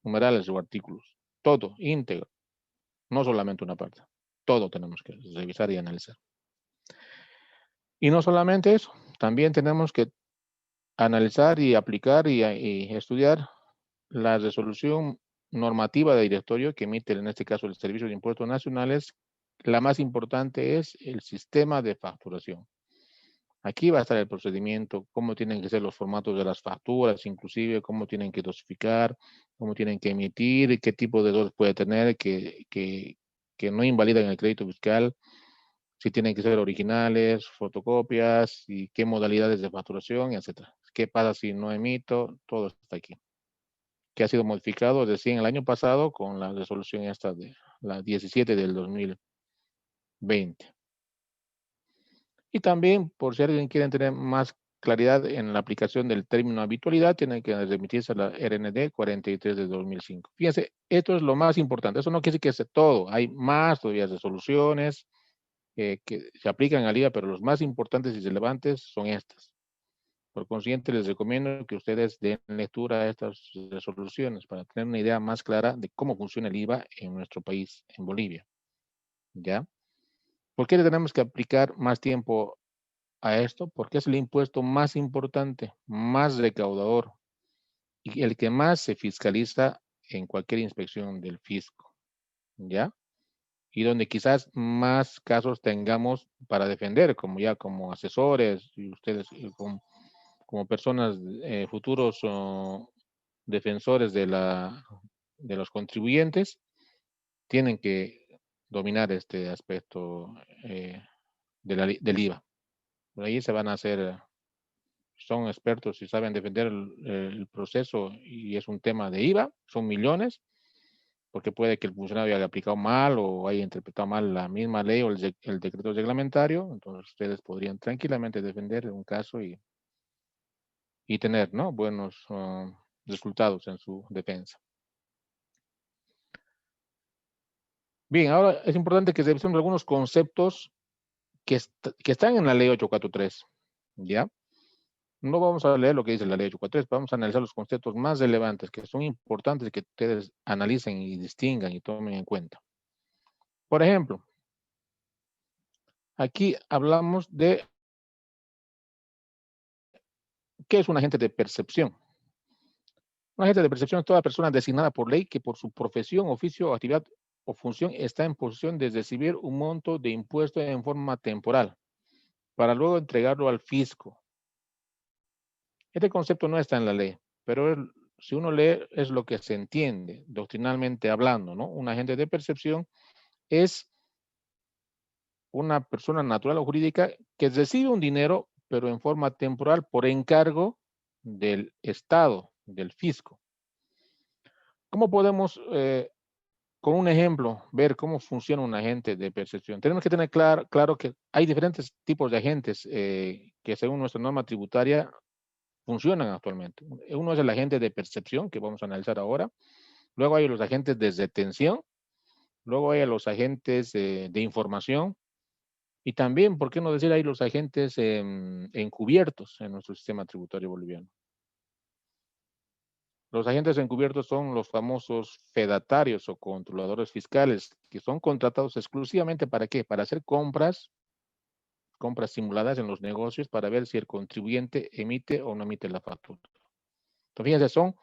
numerales o artículos, todo, íntegro, no solamente una parte, todo tenemos que revisar y analizar. Y no solamente eso, también tenemos que analizar y aplicar y estudiar la resolución normativa de directorio que emite en este caso el Servicio de Impuestos Nacionales. La más importante es el sistema de facturación. Aquí va a estar el procedimiento, cómo tienen que ser los formatos de las facturas, inclusive cómo tienen que dosificar, cómo tienen que emitir, qué tipo de errores puede tener que no invalidan el crédito fiscal, si tienen que ser originales, fotocopias, y qué modalidades de facturación, etc. ¿Qué pasa si no emito? Todo está aquí. que ha sido modificado recién el año pasado con la resolución esta de la 17 del 2020. Y también, por si alguien quiere tener más claridad en la aplicación del término habitualidad, tiene que remitirse a la RND 43 de 2005. Fíjense, esto es lo más importante. Eso no quiere decir que sea todo. Hay más todavía resoluciones que se aplican al IVA, pero los más importantes y relevantes son estas. Por consiguiente, les recomiendo que ustedes den lectura a estas resoluciones para tener una idea más clara de cómo funciona el IVA en nuestro país, en Bolivia. ¿Ya? ¿Por qué le tenemos que aplicar más tiempo a esto? Porque es el impuesto más importante, más recaudador y el que más se fiscaliza en cualquier inspección del fisco. ¿Ya? Y donde quizás más casos tengamos para defender, como asesores y ustedes como personas futuros defensores de los contribuyentes, tienen que dominar este aspecto del IVA. Por ahí se van a hacer, son expertos y saben defender el proceso y es un tema de IVA, son millones, porque puede que el funcionario haya aplicado mal o haya interpretado mal la misma ley o el decreto reglamentario, entonces ustedes podrían tranquilamente defender un caso y tener, ¿no?, buenos resultados en su defensa. Bien, ahora es importante que revisemos algunos conceptos que están en la ley 843, ¿ya? No vamos a leer lo que dice la ley 843, vamos a analizar los conceptos más relevantes que son importantes que ustedes analicen y distingan y tomen en cuenta. Por ejemplo, aquí hablamos de ¿qué es un agente de percepción? Un agente de percepción es toda persona designada por ley que por su profesión, oficio, actividad o función está en posición de recibir un monto de impuesto en forma temporal para luego entregarlo al fisco. Este concepto no está en la ley, pero si uno lee es lo que se entiende doctrinalmente hablando, ¿no? Un agente de percepción es una persona natural o jurídica que recibe un dinero, pero en forma temporal por encargo del Estado, del fisco. ¿Cómo podemos, con un ejemplo, ver cómo funciona un agente de percepción? Tenemos que tener claro que hay diferentes tipos de agentes que según nuestra norma tributaria funcionan actualmente. Uno es el agente de percepción, que vamos a analizar ahora. Luego hay los agentes de retención. Luego hay los agentes de información. Y también, ¿por qué no decir, hay los agentes encubiertos en nuestro sistema tributario boliviano? Los agentes encubiertos son los famosos fedatarios o controladores fiscales, que son contratados exclusivamente ¿para qué? Para hacer compras simuladas en los negocios para ver si el contribuyente emite o no emite la factura. Entonces, fíjense, son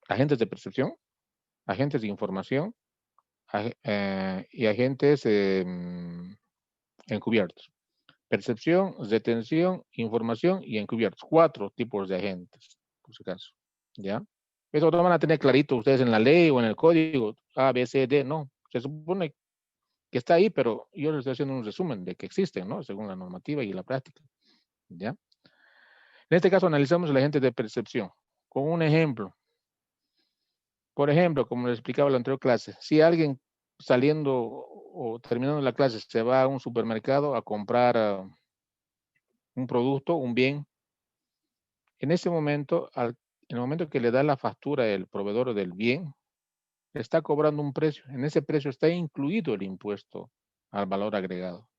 agentes de percepción, agentes de información y agentes encubiertos. Percepción, retención, información y encubiertos. 4 tipos de agentes, por si acaso. ¿Ya? Eso no van a tener clarito ustedes en la ley o en el código A, B, C, D, no. Se supone que está ahí, pero yo les estoy haciendo un resumen de que existen, ¿no? Según la normativa y la práctica. ¿Ya? En este caso analizamos el agente de percepción con un ejemplo. Por ejemplo, como les explicaba en la anterior clase, si alguien saliendo o terminando la clase se va a un supermercado a comprar un producto, un bien, en ese momento, en el momento que le da la factura el proveedor del bien, está cobrando un precio. En ese precio está incluido el impuesto al valor agregado.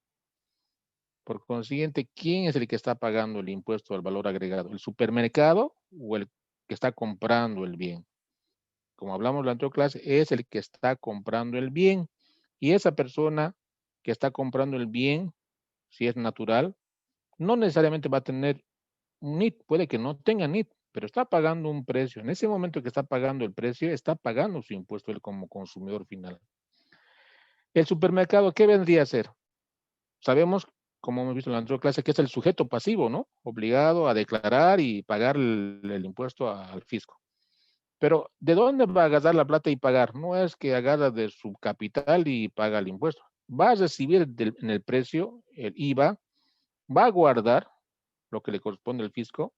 Por consiguiente, ¿quién es el que está pagando el impuesto al valor agregado? ¿El supermercado o el que está comprando el bien? Como hablamos en la anterior clase, es el que está comprando el bien. Y esa persona que está comprando el bien, si es natural, no necesariamente va a tener un NIT, puede que no tenga NIT, pero está pagando un precio. En ese momento que está pagando el precio, está pagando su impuesto él como consumidor final. El supermercado, ¿qué vendría a ser? Sabemos, como hemos visto en la anterior clase, que es el sujeto pasivo, ¿no? Obligado a declarar y pagar el impuesto al fisco. Pero, ¿de dónde va a agarrar la plata y pagar? No es que agarra de su capital y paga el impuesto. Va a recibir en el precio el IVA, va a guardar lo que le corresponde al fisco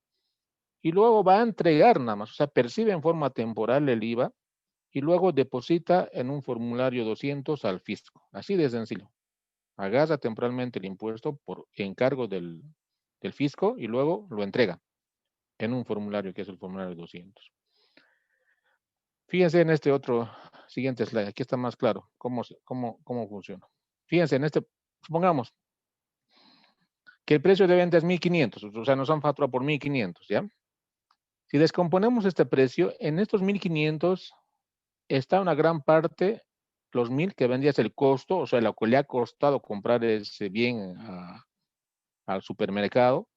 y luego va a entregar nada más, o sea, percibe en forma temporal el IVA y luego deposita en un formulario 200 al fisco. Así de sencillo. Agarra temporalmente el impuesto por encargo del fisco y luego lo entrega en un formulario que es el formulario 200. Fíjense en este otro siguiente slide. Aquí está más claro cómo funciona. Fíjense en este, supongamos que el precio de venta es 1.500, o sea, nos han facturado por 1.500, ¿ya? Si descomponemos este precio, en estos 1.500 está una gran parte, los 1.000 que vendías el costo, o sea, lo que le ha costado comprar ese bien al supermercado,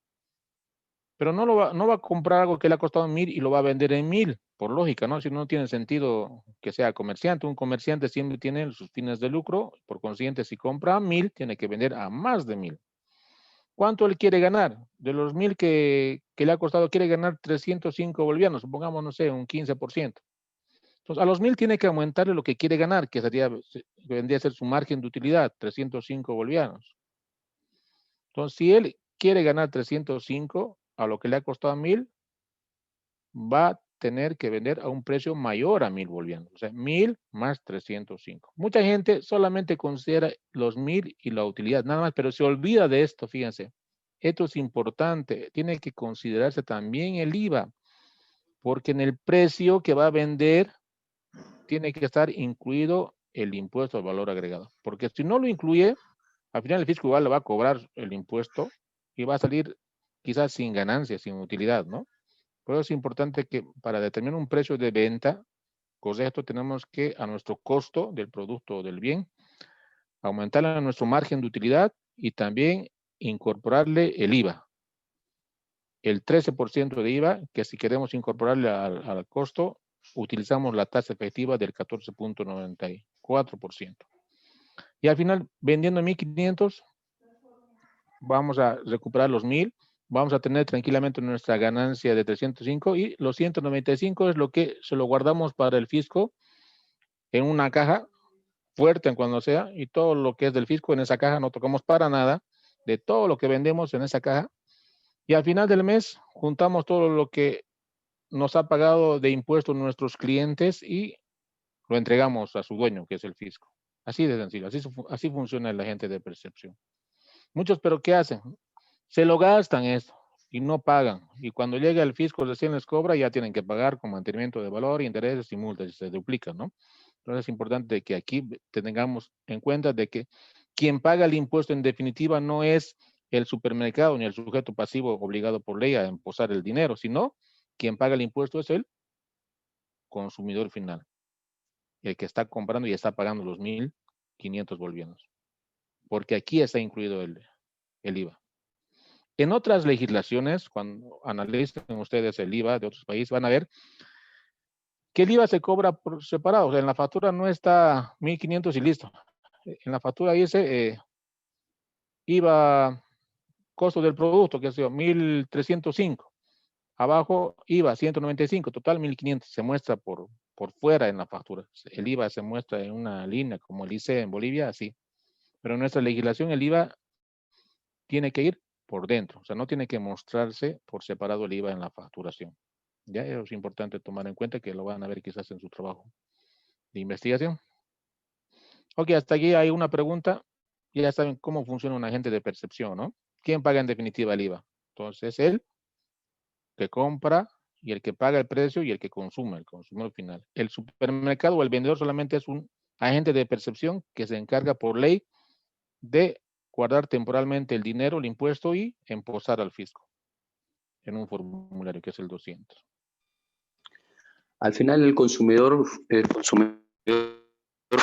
pero no va a comprar algo que le ha costado 1.000 y lo va a vender en 1.000, por lógica, ¿no? Si no tiene sentido que sea comerciante. Un comerciante siempre tiene sus fines de lucro, por consiguiente, si compra 1.000, tiene que vender a más de 1.000. ¿Cuánto él quiere ganar? De los 1.000 que le ha costado, quiere ganar 305 bolivianos, supongamos, no sé, un 15%. Entonces, a los 1.000 tiene que aumentarle lo que quiere ganar, que vendría a ser su margen de utilidad, 305 bolivianos. Entonces, si él quiere ganar 305 a lo que le ha costado 1.000, va a tener que vender a un precio mayor a 1.000 bolivianos. O sea, 1.000 más 305. Mucha gente solamente considera los 1.000 y la utilidad, nada más, pero se olvida de esto, fíjense. Esto es importante. Tiene que considerarse también el IVA, porque en el precio que va a vender tiene que estar incluido el impuesto al valor agregado. Porque si no lo incluye, al final el fisco igual le va a cobrar el impuesto y va a salir quizás sin ganancia, sin utilidad, ¿no? Por eso es importante que para determinar un precio de venta correcto tenemos que a nuestro costo del producto o del bien aumentarle a nuestro margen de utilidad y también incorporarle el IVA. El 13% de IVA, que si queremos incorporarle al costo, utilizamos la tasa efectiva del 14.94%. Y al final, vendiendo 1.500, vamos a recuperar los 1.000, vamos a tener tranquilamente nuestra ganancia de 305 y los 195 es lo que se lo guardamos para el fisco en una caja fuerte en cuando sea, y todo lo que es del fisco en esa caja no tocamos para nada de todo lo que vendemos en esa caja, y al final del mes juntamos todo lo que nos ha pagado de impuestos nuestros clientes y lo entregamos a su dueño, que es el fisco. Así de sencillo, así funciona el agente de percepción. Muchos, pero ¿qué hacen? Se lo gastan esto y no pagan. Y cuando llega el fisco recién les cobra, ya tienen que pagar con mantenimiento de valor, intereses y multas, y se duplican, ¿no? Entonces es importante que aquí tengamos en cuenta de que quien paga el impuesto en definitiva no es el supermercado ni el sujeto pasivo obligado por ley a emposar el dinero, sino quien paga el impuesto es el consumidor final, el que está comprando y está pagando los 1.500 bolivianos, porque aquí está incluido el IVA. En otras legislaciones, cuando analicen ustedes el IVA de otros países, van a ver que el IVA se cobra por separado. O sea, en la factura no está 1.500 y listo. En la factura dice IVA, costo del producto, que es 1.305. Abajo IVA 195, total 1.500. Se muestra por fuera en la factura. El IVA se muestra en una línea como el ICE en Bolivia, así. Pero en nuestra legislación el IVA tiene que ir por dentro. O sea, no tiene que mostrarse por separado el IVA en la facturación. Ya es importante tomar en cuenta que lo van a ver quizás en su trabajo de investigación. Ok, hasta aquí hay una pregunta. Ya saben cómo funciona un agente de percepción, ¿no? ¿Quién paga en definitiva el IVA? Entonces, el que compra y el que paga el precio y el que consume, el consumidor final. El supermercado o el vendedor solamente es un agente de percepción que se encarga por ley de guardar temporalmente el dinero, el impuesto y emposar al fisco en un formulario que es el 200. Al final el consumidor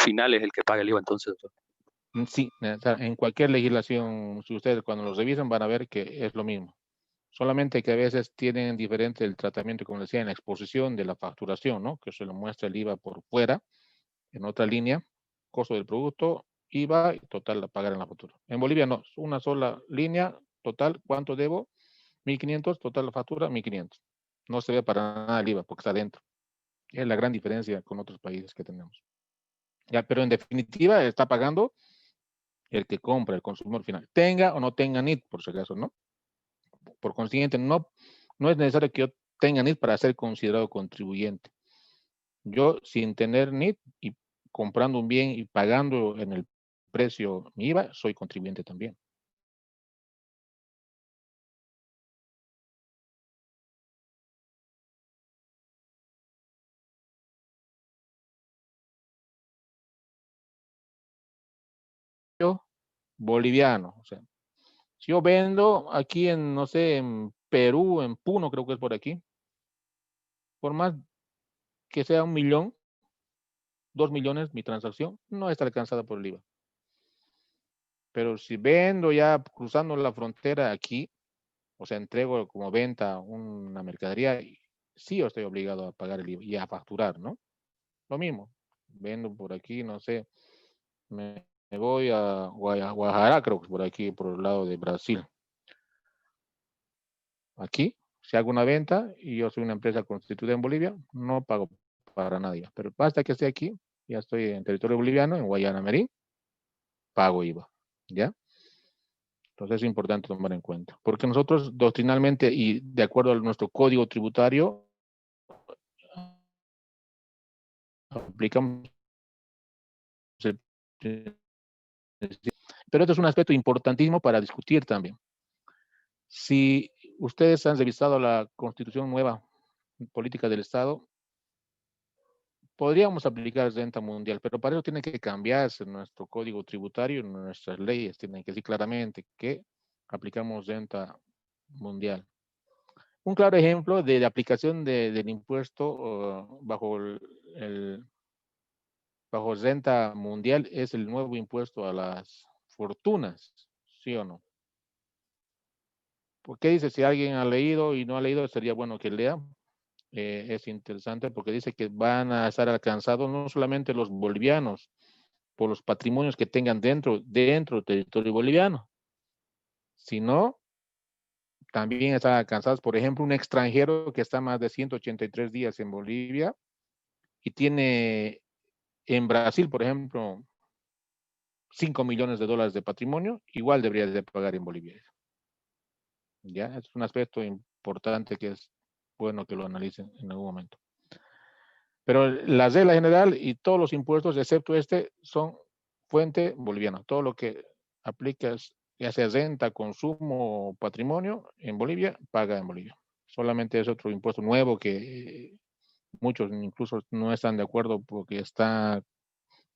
final es el que paga el IVA, entonces. Sí, en cualquier legislación, si ustedes cuando los revisan van a ver que es lo mismo. Solamente que a veces tienen diferente el tratamiento, como decía, en la exposición de la facturación, ¿no? Que se lo muestra el IVA por fuera, en otra línea, costo del producto, IVA y total a pagar en la factura. En Bolivia no, una sola línea, total, ¿cuánto debo? 1.500, total la factura, 1.500. No se ve para nada el IVA porque está dentro. Es la gran diferencia con otros países que tenemos. Ya, pero en definitiva está pagando el que compra, el consumidor final. Tenga o no tenga NIT, por si acaso, ¿no? Por consiguiente, no es necesario que yo tenga NIT para ser considerado contribuyente. Yo, sin tener NIT y comprando un bien y pagando en el precio mi IVA, soy contribuyente también. Yo, boliviano, o sea, si yo vendo aquí en, no sé, en Perú, en Puno, creo que es por aquí, por más que sea 1.000.000, 2.000.000, mi transacción no está alcanzada por el IVA. Pero si vendo ya cruzando la frontera aquí, o sea, entrego como venta una mercadería, sí yo estoy obligado a pagar el IVA y a facturar, ¿no? Lo mismo, vendo por aquí, no sé, me voy a Guadalajara, creo que por aquí, por el lado de Brasil. Aquí, si hago una venta y yo soy una empresa constituida en Bolivia, no pago para nadie. Pero basta que esté aquí, ya estoy en territorio boliviano, en Guayana Merín, pago IVA, ¿ya? Entonces es importante tomar en cuenta. Porque nosotros doctrinalmente y de acuerdo a nuestro código tributario, aplicamos el... Pero esto es un aspecto importantísimo para discutir también. Si ustedes han revisado la Constitución nueva política del Estado, podríamos aplicar renta mundial, pero para eso tiene que cambiarse nuestro código tributario, nuestras leyes tienen que decir claramente que aplicamos renta mundial. Un claro ejemplo de la aplicación del impuesto bajo bajo renta mundial es el nuevo impuesto a las fortunas, ¿sí o no? ¿Por qué dice? Si alguien ha leído y no ha leído, sería bueno que lea. Es interesante porque dice que van a estar alcanzados no solamente los bolivianos por los patrimonios que tengan dentro del territorio boliviano, sino también están alcanzados, por ejemplo, un extranjero que está más de 183 días en Bolivia y tiene en Brasil, por ejemplo, 5 millones de dólares de patrimonio, igual debería de pagar en Bolivia. ¿Ya? Es un aspecto importante que es bueno que lo analicen en algún momento. Pero la regla general y todos los impuestos, excepto este, son fuente boliviana. Todo lo que aplicas, ya sea renta, consumo o patrimonio en Bolivia, paga en Bolivia. Solamente es otro impuesto nuevo que muchos incluso no están de acuerdo porque está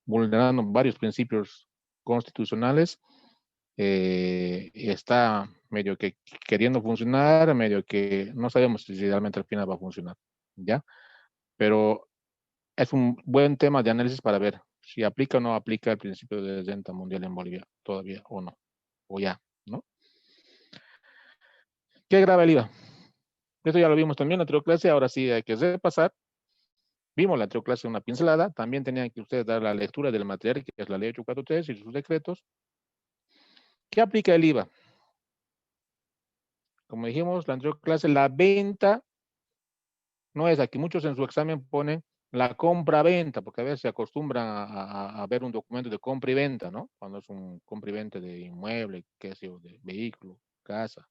vulnerando varios principios constitucionales. Está medio que queriendo funcionar, medio que no sabemos si realmente al final va a funcionar, ¿ya? Pero es un buen tema de análisis para ver si aplica o no aplica el principio de renta mundial en Bolivia todavía o no, o ya, ¿no? ¿Qué grava el IVA? Esto ya lo vimos también en la anterior clase, ahora sí hay que repasar. Vimos la anterior clase una pincelada, también tenían que ustedes dar la lectura del material, que es la ley 843 y sus decretos. ¿Qué aplica el IVA? Como dijimos la anterior clase, la venta no es aquí. Muchos en su examen ponen la compra-venta, porque a veces se acostumbran a ver un documento de compra y venta, ¿no? Cuando es un compra y venta de inmueble, qué sé yo, de vehículo, casa.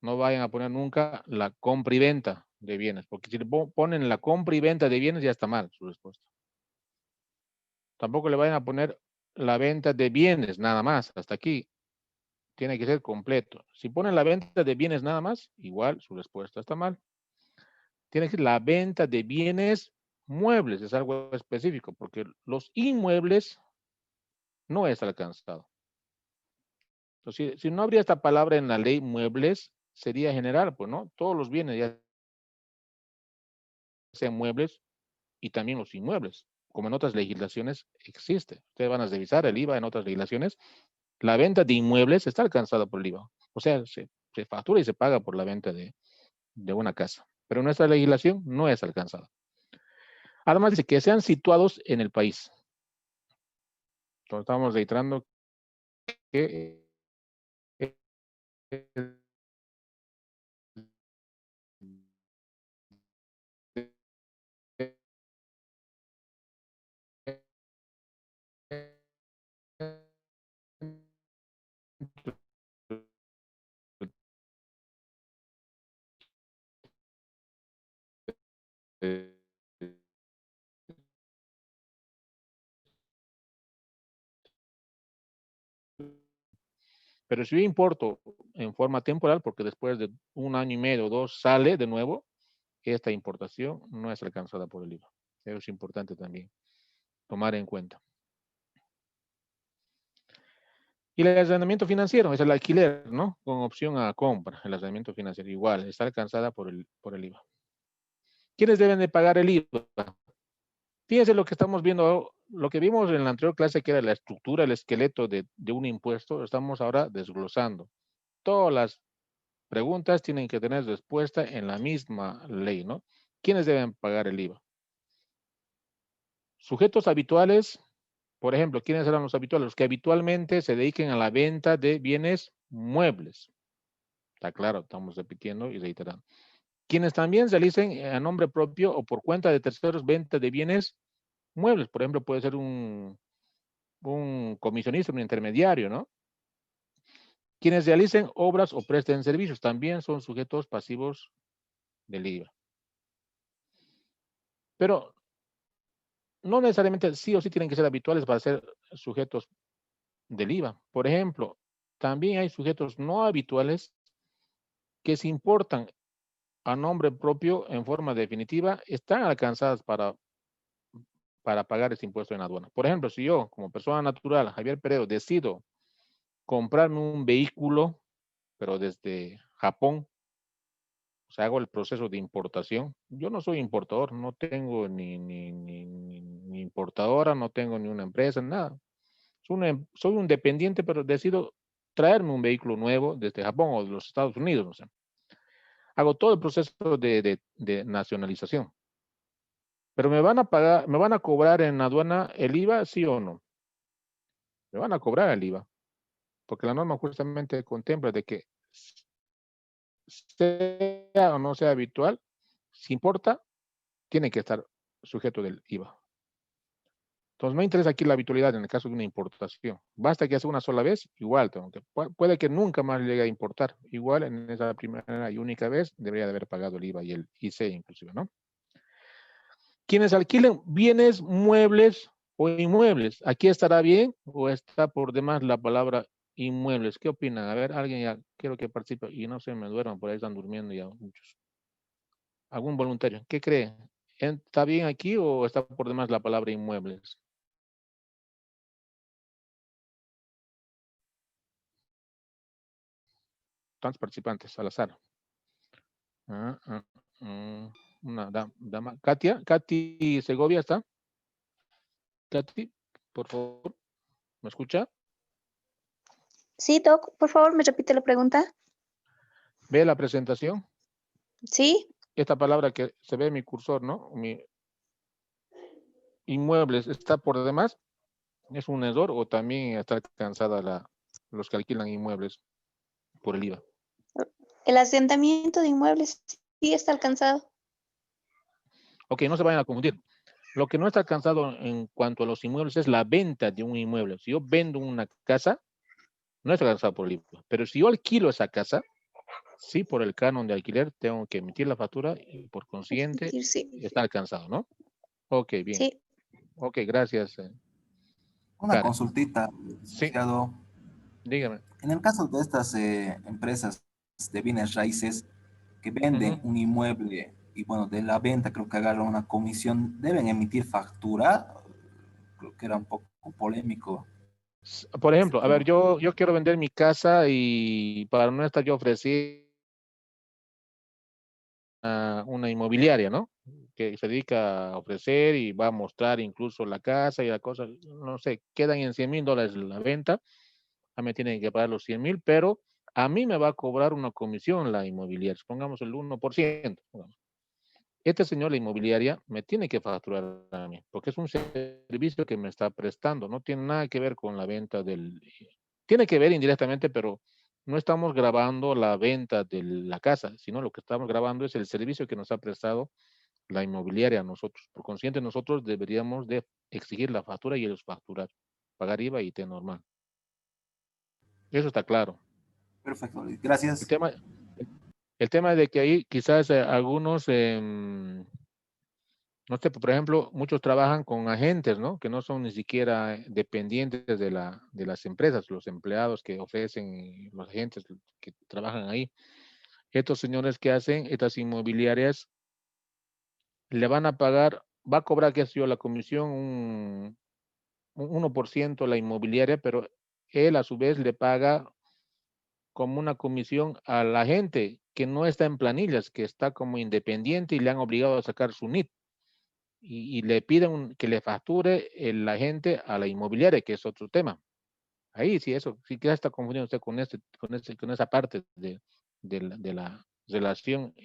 No vayan a poner nunca la compra y venta de bienes, porque si le ponen la compra y venta de bienes ya está mal su respuesta. Tampoco le vayan a poner la venta de bienes nada más, hasta aquí. Tiene que ser completo. Si ponen la venta de bienes nada más, igual su respuesta está mal. Tiene que ser la venta de bienes muebles, es algo específico, porque los inmuebles no es alcanzado. Entonces, si no habría esta palabra en la ley muebles, sería general, pues, ¿no? Todos los bienes, ya sean muebles y también los inmuebles, como en otras legislaciones existe. Ustedes van a revisar el IVA en otras legislaciones. La venta de inmuebles está alcanzada por el IVA. O sea, se factura y se paga por la venta de una casa. Pero nuestra legislación no es alcanzada. Además dice que sean situados en el país. Entonces estamos reiterando que Pero si yo importo en forma temporal, porque después de 1 año y medio o 2 sale de nuevo, esta importación no es alcanzada por el IVA. Eso es importante también tomar en cuenta. Y el arrendamiento financiero es el alquiler, ¿no? Con opción a compra. El arrendamiento financiero igual, está alcanzada por el IVA. ¿Quiénes deben de pagar el IVA? Fíjense lo que estamos viendo, lo que vimos en la anterior clase, que era la estructura, el esqueleto de un impuesto, lo estamos ahora desglosando. Todas las preguntas tienen que tener respuesta en la misma ley, ¿no? ¿Quiénes deben pagar el IVA? Sujetos habituales, por ejemplo, ¿quiénes eran los habituales? Los que habitualmente se dediquen a la venta de bienes muebles. Está claro, estamos repitiendo y reiterando. Quienes también realicen a nombre propio o por cuenta de terceros venta de bienes muebles. Por ejemplo, puede ser un comisionista, un intermediario, ¿no? Quienes realicen obras o presten servicios también son sujetos pasivos del IVA. Pero no necesariamente sí o sí tienen que ser habituales para ser sujetos del IVA. Por ejemplo, también hay sujetos no habituales que se importan a nombre propio en forma definitiva, están alcanzadas para pagar ese impuesto en aduana. Por ejemplo, si yo, como persona natural, Javier Peredo, decido comprarme un vehículo, pero desde Japón, o sea, hago el proceso de importación. Yo no soy importador, no tengo ni importadora, no tengo ni una empresa, nada. Soy un dependiente, pero decido traerme un vehículo nuevo desde Japón o de los Estados Unidos, no sé. Hago todo el proceso de nacionalización. Pero me van a pagar, me van a cobrar en aduana el IVA, ¿sí o no? Me van a cobrar el IVA, porque la norma justamente contempla de que sea o no sea habitual, si importa, tiene que estar sujeto del IVA. Entonces, no interesa aquí la habitualidad en el caso de una importación. Basta que haga una sola vez, igual tengo que, puede que nunca más llegue a importar. Igual en esa primera y única vez debería de haber pagado el IVA y el IC inclusive, ¿no? Quienes alquilen bienes muebles o inmuebles, ¿aquí estará bien o está por demás la palabra inmuebles? ¿Qué opinan? A ver, alguien ya quiero que participe y no se me duerman, por ahí están durmiendo ya muchos. ¿Algún voluntario? ¿Qué cree? ¿Está bien aquí o está por demás la palabra inmuebles? Tantos participantes al azar. Una dama. Katy Segovia está. Katy, por favor, ¿me escucha? Sí, Doc, por favor, me repite la pregunta. ¿Ve la presentación? Sí, Esta palabra que se ve en mi cursor, ¿no? Inmuebles, ¿está por demás? ¿Es un error o también está alcanzada los que alquilan inmuebles por el IVA? el asentamiento de inmuebles sí está alcanzado. Ok, no se vayan a confundir. Lo que no está alcanzado en cuanto a los inmuebles es la venta de un inmueble. Si yo vendo una casa, no está alcanzado por el IVA. Pero si yo alquilo esa casa, sí, por el canon de alquiler, tengo que emitir la factura y por consiguiente Sí, está alcanzado, ¿no? Ok, bien. sí. Ok, gracias. Una Karen. consultita, Sí, licenciado. dígame. En el caso de estas empresas de bienes raíces que venden Ujú. un inmueble y bueno, de la venta creo que agarran una comisión, ¿deben emitir factura? Creo que era un poco polémico Por ese ejemplo, a ver, tema. yo quiero vender mi casa y para no estar yo ofreciendo una inmobiliaria, ¿no? Que se dedica a ofrecer y va a mostrar incluso la casa y la cosa, no sé, quedan en $100,000 la venta, a mí me tienen que pagar los 100,000, pero a mí me va a cobrar una comisión la inmobiliaria, supongamos el 1%. Este señor, la inmobiliaria, me tiene que facturar a mí, porque es un servicio que me está prestando, no tiene nada que ver con la venta tiene que ver indirectamente, pero no estamos grabando la venta de la casa, sino lo que estamos grabando es el servicio que nos ha prestado la inmobiliaria a nosotros. Por consiguiente, nosotros deberíamos de exigir la factura y ellos facturar, pagar IVA y T normal. Eso está claro. Perfecto, El gracias. tema, el tema de que ahí quizás algunos No sé, por ejemplo, muchos trabajan con agentes, ¿no? Que no son ni siquiera dependientes de las empresas, los empleados que ofrecen, los agentes que trabajan ahí. Estos señores que hacen estas inmobiliarias le van a pagar, va a cobrar, qué sé yo, la comisión un 1% la inmobiliaria, pero él a su vez le paga como una comisión a la gente que no está en planillas, que está como independiente y le han obligado a sacar su NIT. Y le piden que le facture el agente a la inmobiliaria, que es otro tema. Ahí sí, eso, sí que ya está confundiendo usted con esa parte de la relación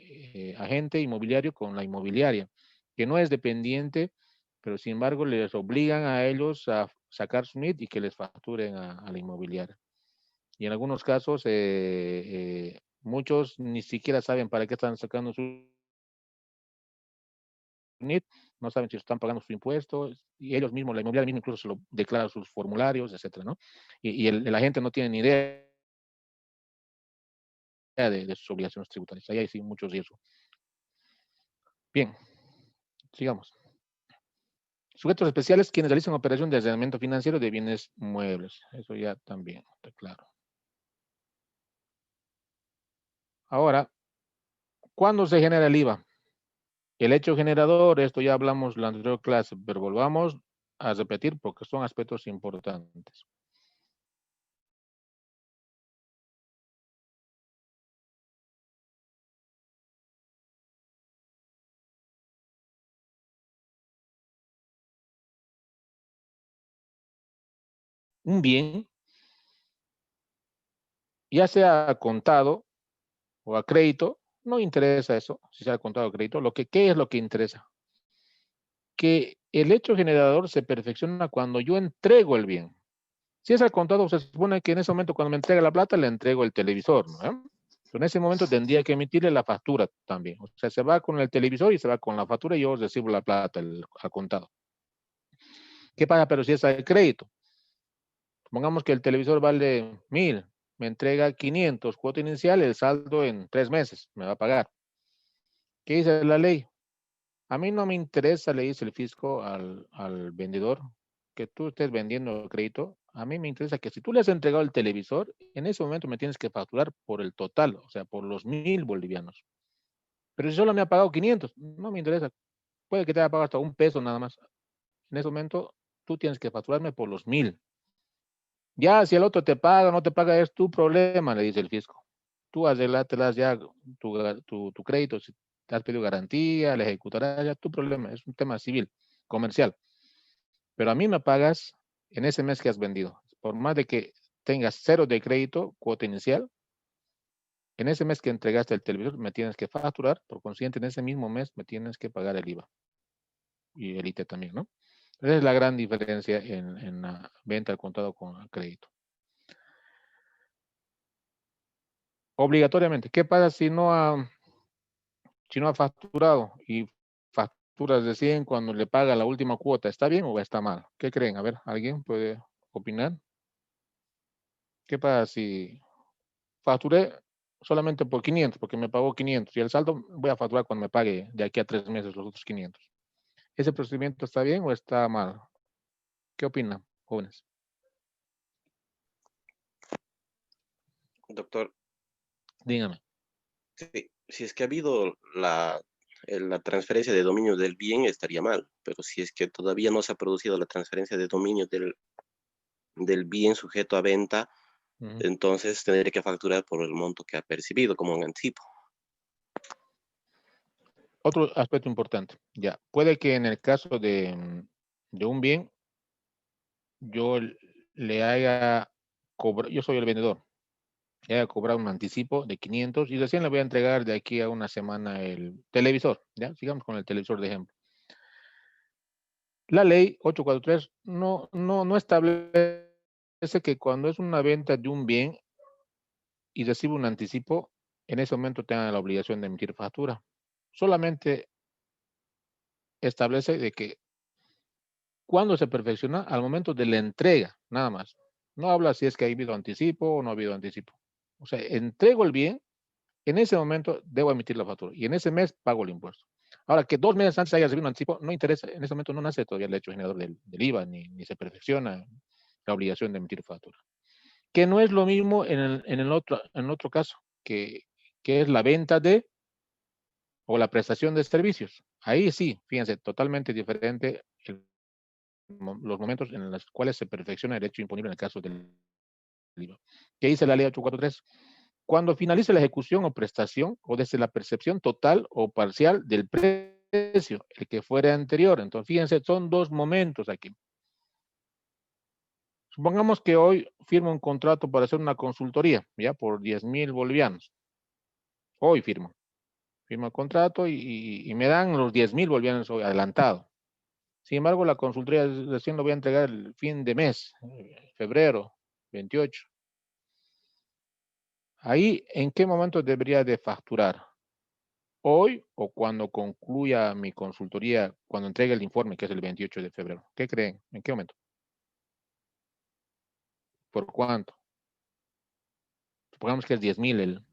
agente inmobiliario con la inmobiliaria, que no es dependiente, pero sin embargo les obligan a ellos a sacar su NIT y que les facturen a la inmobiliaria. Y en algunos casos, muchos ni siquiera saben para qué están sacando su NIT, no saben si están pagando sus impuestos, y ellos mismos, la inmobiliaria misma incluso se lo declara sus formularios, etcétera, ¿no? Y el agente no tiene ni idea de sus obligaciones tributarias. Ahí hay sí mucho riesgo. Bien, sigamos. Sujetos especiales quienes realizan operación de arrendamiento financiero de bienes muebles. Eso ya también está claro. Ahora, ¿cuándo se genera el IVA? El hecho generador, esto ya hablamos en la anterior clase, pero volvamos a repetir porque son aspectos importantes. Un bien, ya sea contado o a crédito, no interesa eso, si sea contado o crédito. ¿Qué es lo que interesa? Que el hecho generador se perfecciona cuando yo entrego el bien. Si es al contado, se supone que en ese momento cuando me entrega la plata, le entrego el televisor, ¿no? En ese momento tendría que emitirle la factura también. O sea, se va con el televisor y se va con la factura y yo recibo la plata al contado. ¿Qué pasa? Pero si es al crédito, pongamos que el televisor vale 1000, me entrega 500, cuota inicial, el saldo en 3 meses, me va a pagar. ¿Qué dice la ley? A mí no me interesa, le dice el fisco al vendedor, que tú estés vendiendo crédito. A mí me interesa que si tú le has entregado el televisor, en ese momento me tienes que facturar por el total, o sea, por los 1000 bolivianos. Pero si solo me ha pagado 500, no me interesa. Puede que te haya pagado hasta un peso nada más. En ese momento, tú tienes que facturarme por los 1000. Ya, si el otro te paga o no te paga, es tu problema, le dice el fisco. Tú arreglatelas ya tu crédito, si te has pedido garantía, le ejecutarás, ya tu problema, es un tema civil, comercial. Pero a mí me pagas en ese mes que has vendido. Por más de que tengas 0 de crédito, cuota inicial, en ese mes que entregaste el televisor me tienes que facturar, por consiguiente en ese mismo mes me tienes que pagar el IVA. Y el IT también, ¿no? Esa es la gran diferencia en la venta al contado con el crédito. Obligatoriamente. ¿Qué pasa si no ha facturado y facturas recién cuando le paga la última cuota? ¿Está bien o está mal? ¿Qué creen? A ver, ¿alguien puede opinar? ¿Qué pasa si facturé solamente por 500, porque me pagó 500 y el saldo voy a facturar cuando me pague de aquí a 3 meses los otros 500? ¿Ese procedimiento está bien o está mal? ¿Qué opinan, jóvenes? Doctor, Dígame. si es que ha habido la transferencia de dominio del bien, estaría mal, pero si es que todavía no se ha producido la transferencia de dominio del bien sujeto a venta, entonces tendría que facturar por el monto que ha percibido como un anticipo. Otro aspecto importante, ya, puede que en el caso de un bien, yo le haya cobrado, yo soy el vendedor, le haya cobrado un anticipo de 500 y recién le voy a entregar de aquí a una semana el televisor, ya, sigamos con el televisor de ejemplo. La ley 843 no establece que cuando es una venta de un bien y recibe un anticipo, en ese momento tenga la obligación de emitir factura. Solamente establece de que cuando se perfecciona al momento de la entrega, nada más. No habla si es que ha habido anticipo o no ha habido anticipo. O sea, entrego el bien, en ese momento debo emitir la factura y en ese mes pago el impuesto. Ahora, que 2 meses antes haya recibido un anticipo, no interesa, en ese momento no nace todavía el hecho generador del IVA, ni se perfecciona la obligación de emitir factura. Que no es lo mismo en el otro caso, que es la venta o la prestación de servicios. Ahí sí, fíjense, totalmente diferente los momentos en los cuales se perfecciona el hecho imponible en el caso del IVA. ¿Qué dice la ley 843? Cuando finalice la ejecución o prestación o desde la percepción total o parcial del precio, el que fuera anterior. Entonces, fíjense, son 2 momentos aquí. Supongamos que hoy firmo un contrato para hacer una consultoría, ya por 10.000 bolivianos. Hoy firmo el contrato y me dan los 10.000 bolivianos hoy adelantado. Sin embargo, la consultoría recién lo voy a entregar el fin de mes, febrero 28. Ahí, ¿en qué momento debería de facturar? ¿Hoy o cuando concluya mi consultoría, cuando entregue el informe, que es el 28 de febrero? ¿Qué creen? ¿En qué momento? ¿Por cuánto? Supongamos que es 10.000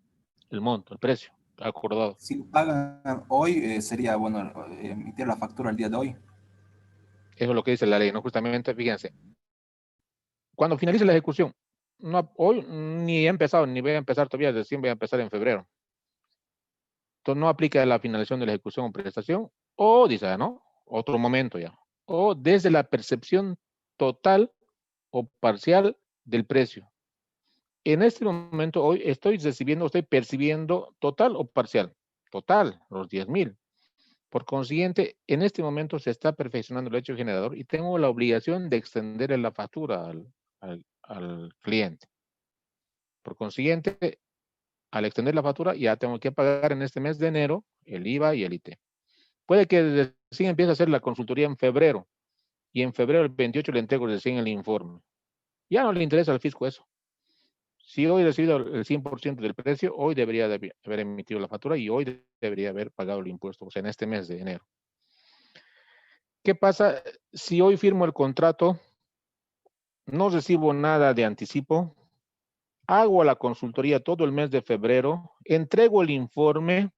el monto, el precio acordado. Si lo pagan hoy, sería bueno emitir la factura el día de hoy. Eso es lo que dice la ley, ¿no? Justamente, fíjense. Cuando finalice la ejecución, no, hoy ni he empezado, ni voy a empezar todavía, recién voy a empezar en febrero. Entonces no aplica la finalización de la ejecución o prestación, o dice, ¿no? Otro momento ya. O desde la percepción total o parcial del precio. En este momento, hoy estoy percibiendo total o parcial. Total, los 10.000. Por consiguiente, en este momento se está perfeccionando el hecho generador y tengo la obligación de extender la factura al cliente. Por consiguiente, al extender la factura, ya tengo que pagar en este mes de enero el IVA y el IT. Puede que recién empiece a hacer la consultoría en febrero y en febrero el 28 le entrego recién el informe. Ya no le interesa al fisco eso. Si hoy he recibido el 100% del precio, hoy debería de haber emitido la factura y hoy debería haber pagado el impuesto, o sea, en este mes de enero. ¿Qué pasa si hoy firmo el contrato, no recibo nada de anticipo, hago la consultoría todo el mes de febrero, entrego el informe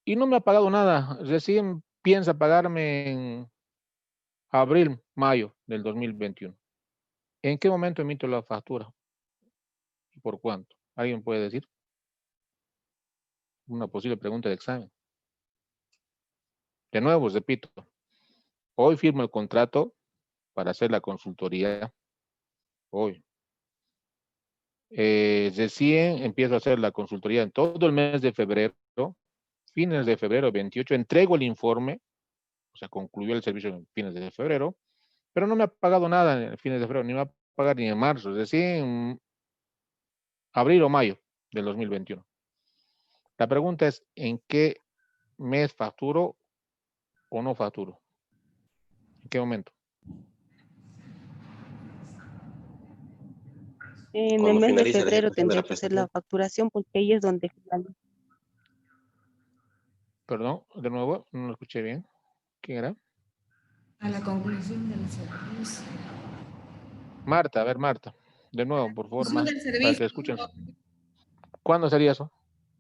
y no me ha pagado nada? Recién piensa pagarme en abril, mayo del 2021. ¿En qué momento emito la factura? ¿Y por cuánto? ¿Alguien puede decir? Una posible pregunta de examen. De nuevo, repito, hoy firmo el contrato para hacer la consultoría. Hoy. Recién empiezo a hacer la consultoría en todo el mes de febrero, fines de febrero 28, entrego el informe, o sea, concluyó el servicio en fines de febrero, pero no me ha pagado nada en fines de febrero, ni me va a pagar ni en marzo, recién abril o mayo del 2021. La pregunta es, ¿en qué mes facturo o no facturo? ¿En qué momento? En el Cuando mes de finalice la febrero ejecución de tendría la que hacer la prestación. facturación porque ahí es donde finaliza. Perdón, de nuevo, no lo escuché bien. ¿Quién era? A la conclusión del servicio. Marta, a ver, Marta. De nuevo, por favor, Conclusión más, del para que servicio. escuchen. ¿Cuándo sería eso?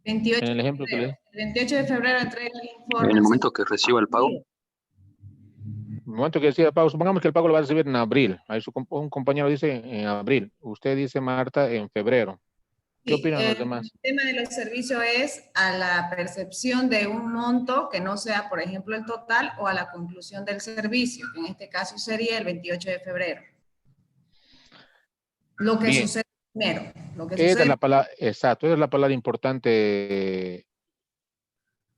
28 En el de ejemplo que le di. febrero. El 28 de febrero entrega el informe. En el momento que reciba el pago, El momento que decida el pago, supongamos que el pago lo va a recibir en abril. Ahí un compañero dice en abril. Usted dice, Marta, en febrero. ¿Qué Sí, opinan los el demás? tema de los servicios es a la percepción de un monto que no sea, por ejemplo, el total o a la conclusión del servicio, que en este caso sería el 28 de febrero. Lo que Bien. sucede primero. Lo que Esa sucede es la palabra, exacto, esa es la palabra importante,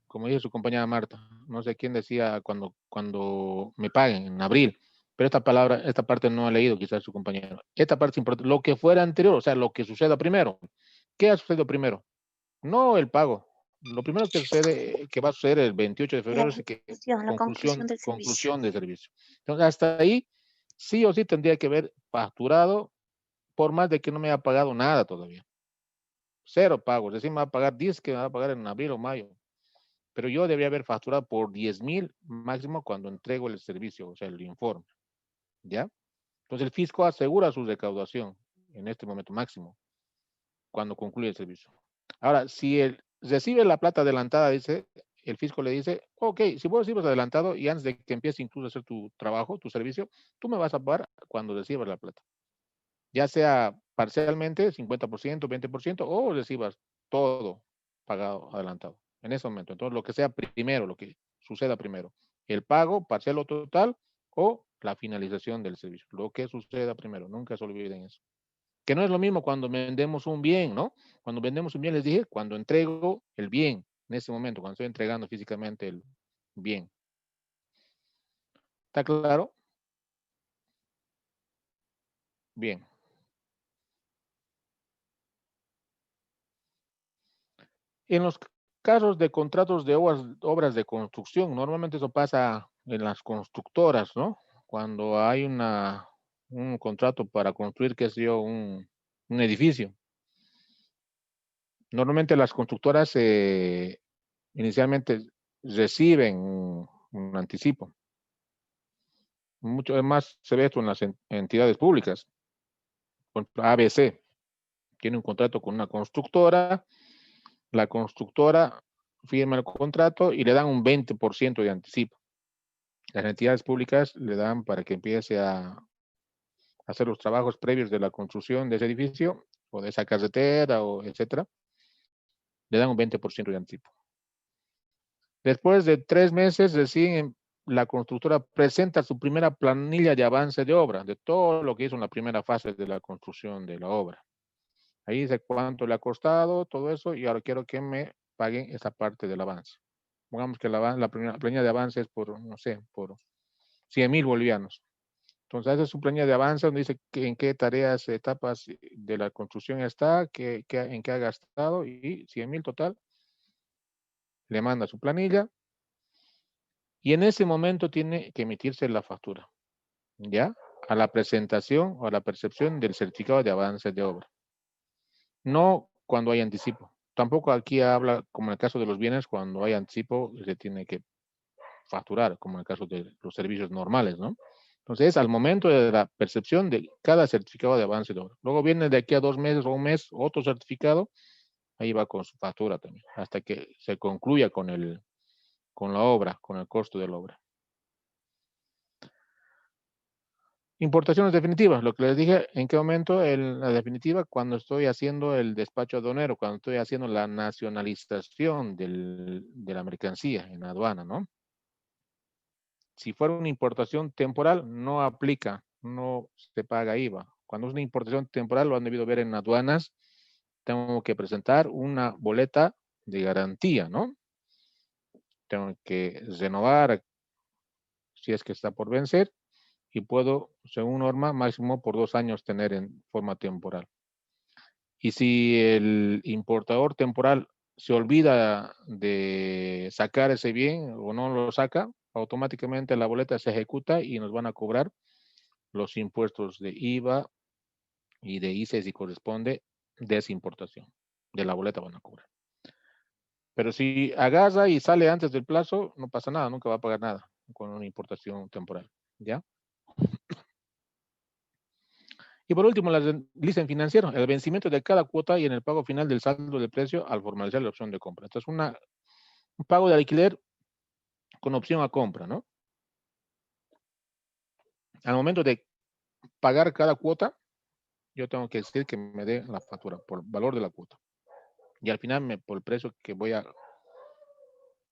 como dice su compañera Marta. No sé quién decía cuando me paguen en abril, pero esta parte no ha leído quizás su compañero. Esta parte es importante. Lo que fuera anterior, o sea, lo que suceda primero. ¿Qué ha sucedido primero? No el pago. Lo primero que sucede, que va a suceder el 28 de febrero es que La conclusión del servicio. conclusión de servicio. Entonces, hasta ahí, sí o sí tendría que haber facturado, por más de que no me haya pagado nada todavía. 0 pagos. Recién me va a pagar 10 que me va a pagar en abril o mayo. Pero yo debería haber facturado por 10.000 máximo cuando entrego el servicio, o sea, el informe. ¿Ya? Entonces, el fisco asegura su recaudación en este momento máximo, cuando concluye el servicio. Ahora, si él recibe la plata adelantada, dice, el fisco le dice, ok, si vos recibes adelantado y antes de que empieces incluso a hacer tu trabajo, tu servicio, tú me vas a pagar cuando recibas la plata. Ya sea parcialmente, 50%, 20%, o recibas todo pagado adelantado en ese momento. Entonces, lo que sea primero, lo que suceda primero, el pago parcial o total o la finalización del servicio, lo que suceda primero, nunca se olviden eso. Que no es lo mismo cuando vendemos un bien, ¿no? Cuando vendemos un bien, les dije, cuando entrego el bien, en ese momento, cuando estoy entregando físicamente el bien. ¿Está claro? Bien. En los casos de contratos de obras de construcción, normalmente eso pasa en las constructoras, ¿no? Cuando hay un contrato para construir, qué sé yo, un edificio. Normalmente las constructoras inicialmente reciben un anticipo. Mucho más se ve esto en las entidades públicas. ABC tiene un contrato con una constructora, la constructora firma el contrato y le dan un 20% de anticipo. Las entidades públicas le dan para que empiece a hacer los trabajos previos de la construcción de ese edificio o de esa carretera o etcétera. Le dan un 20% de anticipo. Después de 3 meses, recién la constructora presenta su primera planilla de avance de obra, de todo lo que hizo en la primera fase de la construcción de la obra. Ahí dice cuánto le ha costado, todo eso, y ahora quiero que me paguen esa parte del avance. Pongamos que la primera planilla de avance es por, no sé, por 100,000 bolivianos. Entonces, esa es su planilla de avance donde dice en qué tareas, etapas de la construcción está, en qué ha gastado, y 100,000 total. Le manda su planilla y en ese momento tiene que emitirse la factura, ¿ya? A la presentación o a la percepción del certificado de avance de obra. No cuando hay anticipo. Tampoco aquí habla, como en el caso de los bienes, cuando hay anticipo se tiene que facturar, como en el caso de los servicios normales, ¿no? Entonces, al momento de la percepción de cada certificado de avance de obra. Luego viene de aquí a 2 meses o un mes otro certificado, ahí va con su factura también, hasta que se concluya con la obra, con el costo de la obra. Importaciones definitivas, lo que les dije, ¿en qué momento? En la definitiva, cuando estoy haciendo el despacho aduanero, cuando estoy haciendo la nacionalización de la mercancía en la aduana, ¿no? Si fuera una importación temporal, no aplica, no se paga IVA. Cuando es una importación temporal, lo han debido ver en aduanas, tengo que presentar una boleta de garantía, ¿no? Tengo que renovar si es que está por vencer y puedo, según norma, máximo por 2 años tener en forma temporal. Y si el importador temporal se olvida de sacar ese bien o no lo saca, automáticamente la boleta se ejecuta y nos van a cobrar los impuestos de IVA y de ICE si corresponde de esa importación. De la boleta van a cobrar. Pero si agarra y sale antes del plazo, no pasa nada, nunca va a pagar nada con una importación temporal. ¿Ya? Y por último, la leasing financiero, el vencimiento de cada cuota y en el pago final del saldo de precio al formalizar la opción de compra. Esto es un pago de alquiler con opción a compra, ¿no? Al momento de pagar cada cuota, yo tengo que decir que me dé la factura por valor de la cuota. Y al final, por el precio que voy a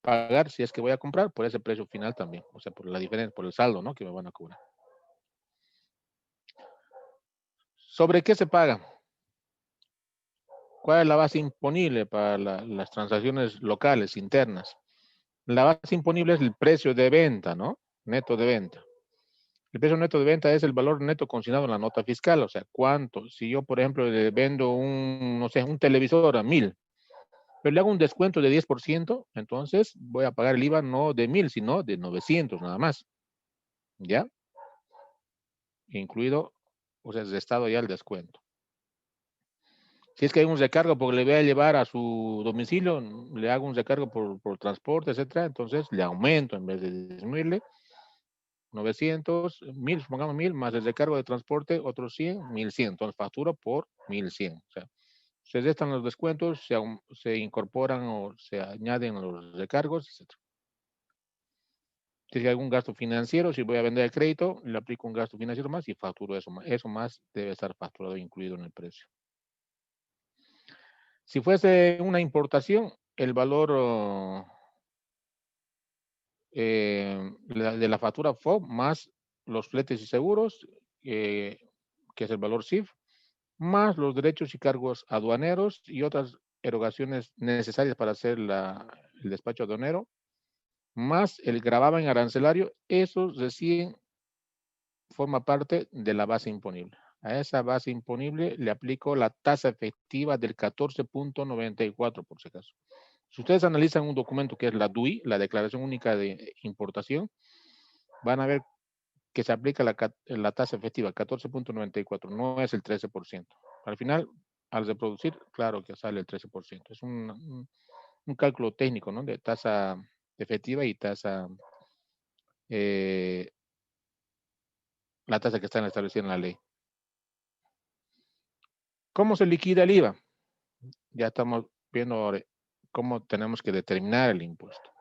pagar, si es que voy a comprar, por ese precio final también. O sea, por la diferencia, por el saldo, ¿no? Que me van a cobrar. ¿Sobre qué se paga? ¿Cuál es la base imponible para las transacciones locales, internas? La base imponible es el precio de venta, ¿no? Neto de venta. El precio neto de venta es el valor neto consignado en la nota fiscal, o sea, cuánto. Si yo, por ejemplo, le vendo no sé, un televisor a 1,000, pero le hago un descuento de 10%, entonces voy a pagar el IVA no de 1,000, sino de 900 nada más. ¿Ya? Incluido, o sea, restado ya el descuento. Si es que hay un recargo porque le voy a llevar a su domicilio, le hago un recargo por transporte, etcétera, entonces le aumento en vez de disminuirle 900, 1,000, supongamos 1,000, más el recargo de transporte, otros 100, 1,100. Entonces facturo por 1,100. O sea, se restan los descuentos, se incorporan o se añaden los recargos, etc. Si hay algún gasto financiero, si voy a vender el crédito, le aplico un gasto financiero más y facturo eso más. Eso más debe estar facturado incluido en el precio. Si fuese una importación, el valor de la factura FOB más los fletes y seguros, que es el valor CIF, más los derechos y cargos aduaneros y otras erogaciones necesarias para hacer el despacho aduanero, más el gravamen arancelario, eso recién forma parte de la base imponible. A esa base imponible le aplico la tasa efectiva del 14.94 por si acaso. Si ustedes analizan un documento que es la DUI, la Declaración Única de Importación, van a ver que se aplica la tasa efectiva 14.94, no es el 13%. Al final, al reproducir, claro que sale el 13%. Es un cálculo técnico, ¿no? De tasa efectiva y tasa, la tasa que está establecida en la ley. ¿Cómo se liquida el IVA? Ya estamos viendo ahora cómo tenemos que determinar el impuesto.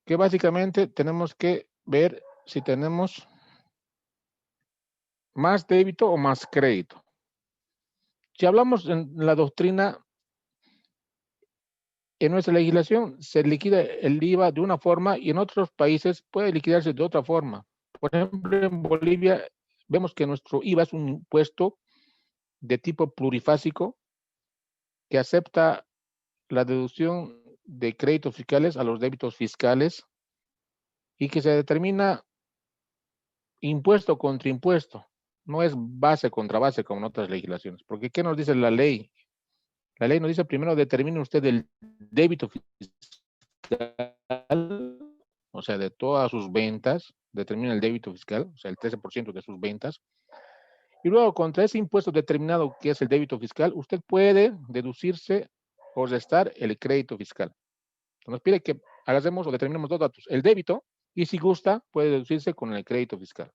Que básicamente tenemos que ver si tenemos más débito o más crédito. Si hablamos en la doctrina, en nuestra legislación se liquida el IVA de una forma y en otros países puede liquidarse de otra forma. Por ejemplo, en Bolivia vemos que nuestro IVA es un impuesto de tipo plurifásico que acepta la deducción de créditos fiscales a los débitos fiscales y que se determina impuesto contra impuesto. No es base contra base como en otras legislaciones. Porque ¿qué nos dice la ley? La ley nos dice primero determine usted el débito fiscal, o sea, de todas sus ventas, determina el débito fiscal, o sea, el 13% de sus ventas. Y luego, contra ese impuesto determinado que es el débito fiscal, usted puede deducirse o restar el crédito fiscal. Nos pide que hagamos o determinemos dos datos, el débito, y si gusta, puede deducirse con el crédito fiscal.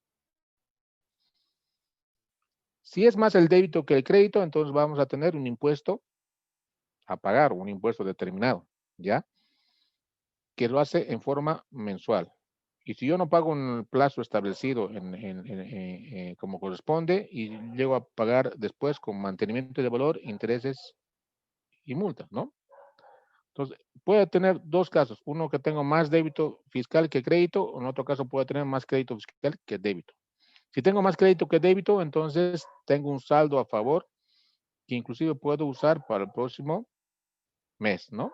Si es más el débito que el crédito, entonces vamos a tener un impuesto a pagar, un impuesto determinado, ¿ya? Que lo hace en forma mensual. Y si yo no pago en el plazo establecido como corresponde y llego a pagar después con mantenimiento de valor, intereses y multas, ¿no? Entonces, puede tener dos casos. Uno que tengo más débito fiscal que crédito, o en otro caso puede tener más crédito fiscal que débito. Si tengo más crédito que débito, entonces tengo un saldo a favor que inclusive puedo usar para el próximo mes, ¿no?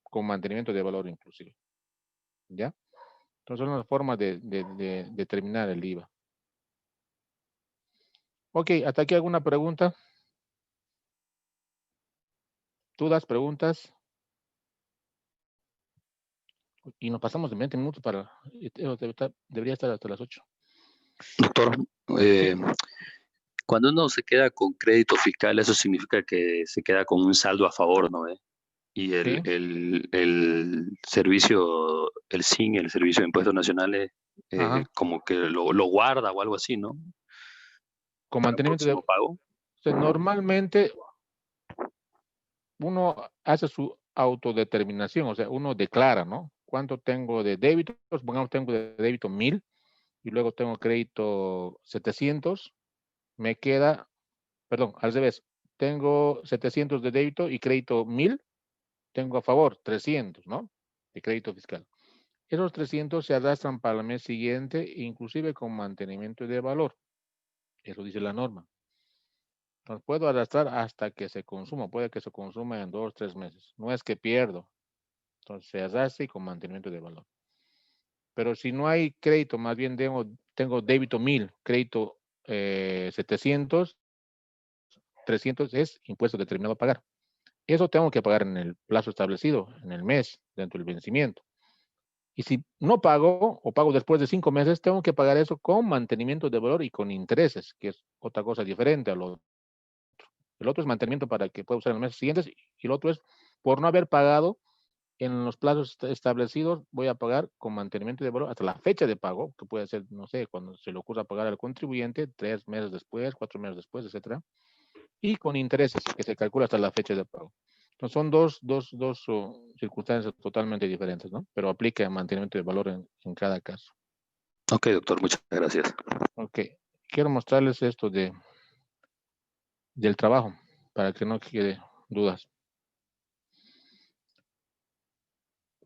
Con mantenimiento de valor inclusive. ¿Ya? Entonces, son las formas de determinar el IVA. Ok, ¿hasta aquí alguna pregunta? ¿Dudas, preguntas? Y nos pasamos de 20 minutos para... Debería estar hasta las 8. Doctor, cuando uno se queda con crédito fiscal, eso significa que se queda con un saldo a favor, ¿no? Y el servicio, el SIN, el Servicio de Impuestos Nacionales, como que lo guarda o algo así, ¿no? Con mantenimiento de pago. O sea, normalmente uno hace su autodeterminación, o sea, uno declara, ¿no? ¿Cuánto tengo de débito? Supongamos tengo de débito 1000 y luego tengo crédito 700, me queda, perdón, al revés, tengo 700 de débito y crédito 1000, tengo a favor 300, ¿no? De crédito fiscal. Esos 300 se arrastran para el mes siguiente, inclusive con mantenimiento de valor. Eso dice la norma. Entonces puedo arrastrar hasta que se consuma. Puede que se consuma en 2 o 3 meses. No es que pierdo. Entonces se arrastra y con mantenimiento de valor. Pero si no hay crédito, más bien tengo débito 1000, crédito 700, 300 es impuesto determinado a pagar. Eso tengo que pagar en el plazo establecido, en el mes, dentro del vencimiento. Y si no pago o pago después de 5 meses, tengo que pagar eso con mantenimiento de valor y con intereses, que es otra cosa diferente a lo otro. El otro es mantenimiento para que pueda usar en los meses siguientes y el otro es por no haber pagado en los plazos establecidos, voy a pagar con mantenimiento de valor hasta la fecha de pago, que puede ser, no sé, cuando se le ocurra pagar al contribuyente, 3 meses después, 4 meses después, etcétera. y con intereses, que se calcula hasta la fecha de pago. Entonces son dos circunstancias totalmente diferentes, ¿no? Pero aplica el mantenimiento de valor en cada caso. Ok, doctor, muchas gracias. Ok, quiero mostrarles esto del trabajo, para que no quede dudas.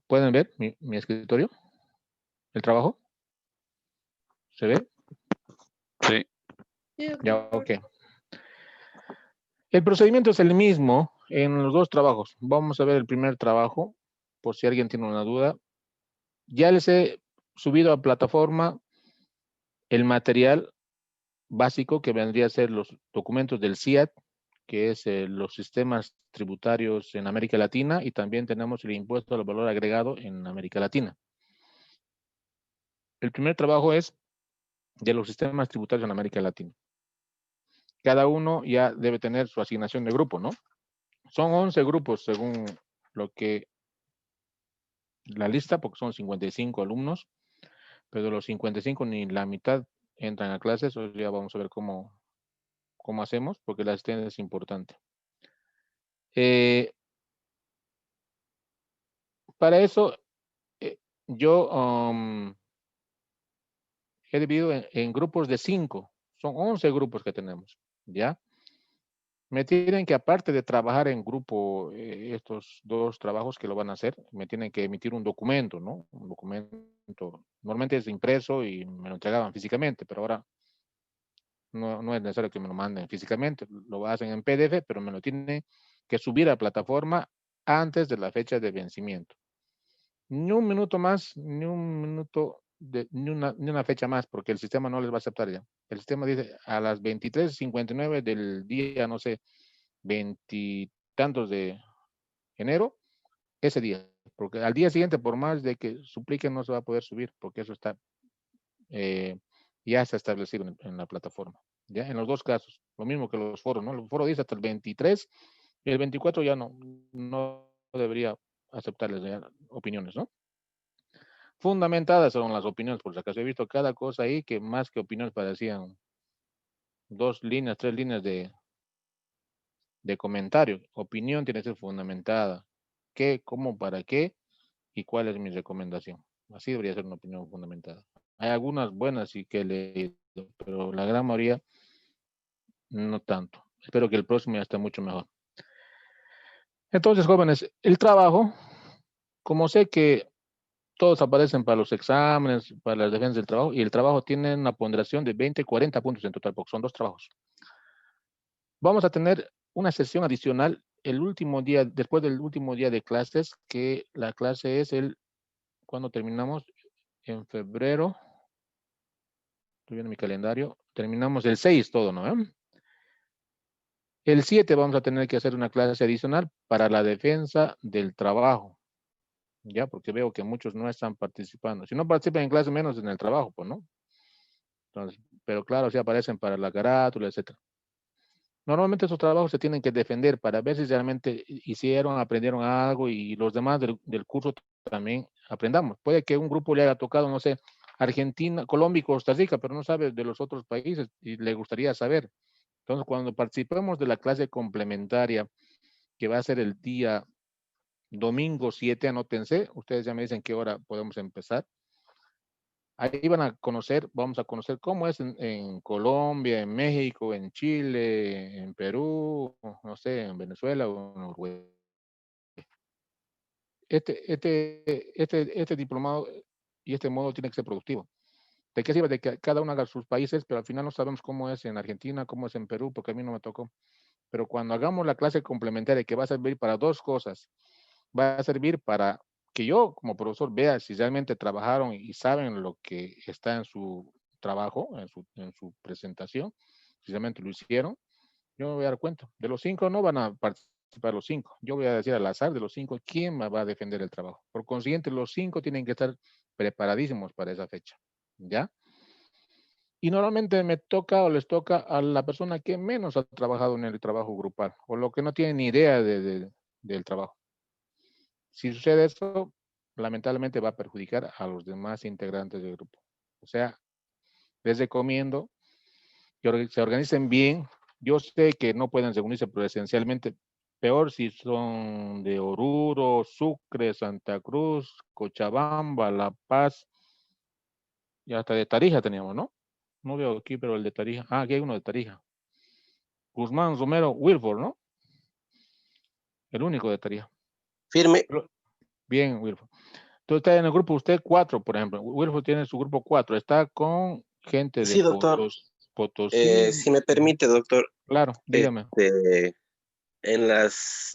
¿Pueden ver mi escritorio? ¿El trabajo? ¿Se ve? Sí. Ya, ok. El procedimiento es el mismo en los dos trabajos. Vamos a ver el primer trabajo, por si alguien tiene una duda. Ya les he subido a plataforma el material básico que vendría a ser los documentos del SIAT, que es los sistemas tributarios en América Latina, y también tenemos el impuesto al valor agregado en América Latina. El primer trabajo es de los sistemas tributarios en América Latina. Cada uno ya debe tener su asignación de grupo, ¿no? Son 11 grupos según lo que la lista, porque son 55 alumnos, pero de los 55 ni la mitad entran a clases. Hoy ya vamos a ver cómo hacemos, porque la asistencia es importante. Para eso, yo he dividido en grupos de 5. Son 11 grupos que tenemos, ¿ya? Me tienen que, aparte de trabajar en grupo, estos dos trabajos que lo van a hacer, me tienen que emitir un documento, ¿no? Un documento, normalmente es impreso y me lo entregaban físicamente, pero ahora no es necesario que me lo manden físicamente, lo hacen en PDF, pero me lo tienen que subir a la plataforma antes de la fecha de vencimiento. Ni un minuto más, ni un minuto, ni una fecha más, porque el sistema no les va a aceptar ya. El sistema dice a las 23:59 del día, no sé, 20 tantos de enero, ese día. Porque al día siguiente, por más de que supliquen, no se va a poder subir, porque eso está ya está establecido en la plataforma. ¿Ya? En los dos casos, lo mismo que los foros, ¿no? El foro dice hasta el 23 y el 24 ya no debería aceptarles ya opiniones, ¿no? Fundamentadas son las opiniones, por si acaso he visto cada cosa ahí que más que opiniones parecían 2 líneas, 3 líneas de comentario. Opinión tiene que ser fundamentada. ¿Qué, cómo, para qué y cuál es mi recomendación? Así debería ser una opinión fundamentada. Hay algunas buenas y que he leído, pero la gran mayoría no tanto. Espero que el próximo ya esté mucho mejor. Entonces, jóvenes, el trabajo, como sé que todos aparecen para los exámenes, para las defensas del trabajo, y el trabajo tiene una ponderación de 20, 40 puntos en total, porque son 2 trabajos. Vamos a tener una sesión adicional el último día, después del último día de clases, que la clase es cuando terminamos, en febrero, estoy viendo mi calendario, terminamos el 6 todo, ¿no? El 7 vamos a tener que hacer una clase adicional para la defensa del trabajo, ya, porque veo que muchos no están participando. Si no participan en clase, menos en el trabajo, pues, ¿no? Entonces, pero claro, sí aparecen para la carátula, etcétera. Normalmente esos trabajos se tienen que defender para ver si realmente hicieron, aprendieron algo y los demás del curso también aprendamos. Puede que un grupo le haya tocado, no sé, Argentina, Colombia y Costa Rica, pero no sabe de los otros países y le gustaría saber. Entonces, cuando participemos de la clase complementaria, que va a ser el día domingo 7, anótense, ustedes ya me dicen qué hora podemos empezar. Ahí vamos a conocer cómo es en Colombia, en México, en Chile, en Perú, no sé, en Venezuela o en Uruguay. Este diplomado y este modo tiene que ser productivo. ¿De qué sirve? De que cada uno haga sus países, pero al final no sabemos cómo es en Argentina, cómo es en Perú, porque a mí no me tocó. Pero cuando hagamos la clase complementaria, que va a servir para 2 cosas, va a servir para que yo como profesor vea si realmente trabajaron y saben lo que está en su trabajo, en su presentación, si realmente lo hicieron, yo me voy a dar cuenta. De los 5 no van a participar los 5. Yo voy a decir al azar de los 5 quién me va a defender el trabajo. Por consiguiente, los 5 tienen que estar preparadísimos para esa fecha. ¿Ya? Y normalmente me toca o les toca a la persona que menos ha trabajado en el trabajo grupal o lo que no tiene ni idea del trabajo. Si sucede eso, lamentablemente va a perjudicar a los demás integrantes del grupo. O sea, les recomiendo que se organicen bien, Yo sé que no pueden reunirse presencialmente, peor si son de Oruro, Sucre, Santa Cruz, Cochabamba, La Paz, y hasta de Tarija teníamos, ¿no? No veo aquí, pero el de Tarija. Ah, aquí hay uno de Tarija. Guzmán, Romero, Wilford, ¿no? El único de Tarija. Firme. Bien, Wilford. Tú estás en el grupo, usted 4, por ejemplo. Wilford tiene su grupo 4. Está con gente de Sí, doctor. Potosí. Si me permite, doctor. Claro, dígame. En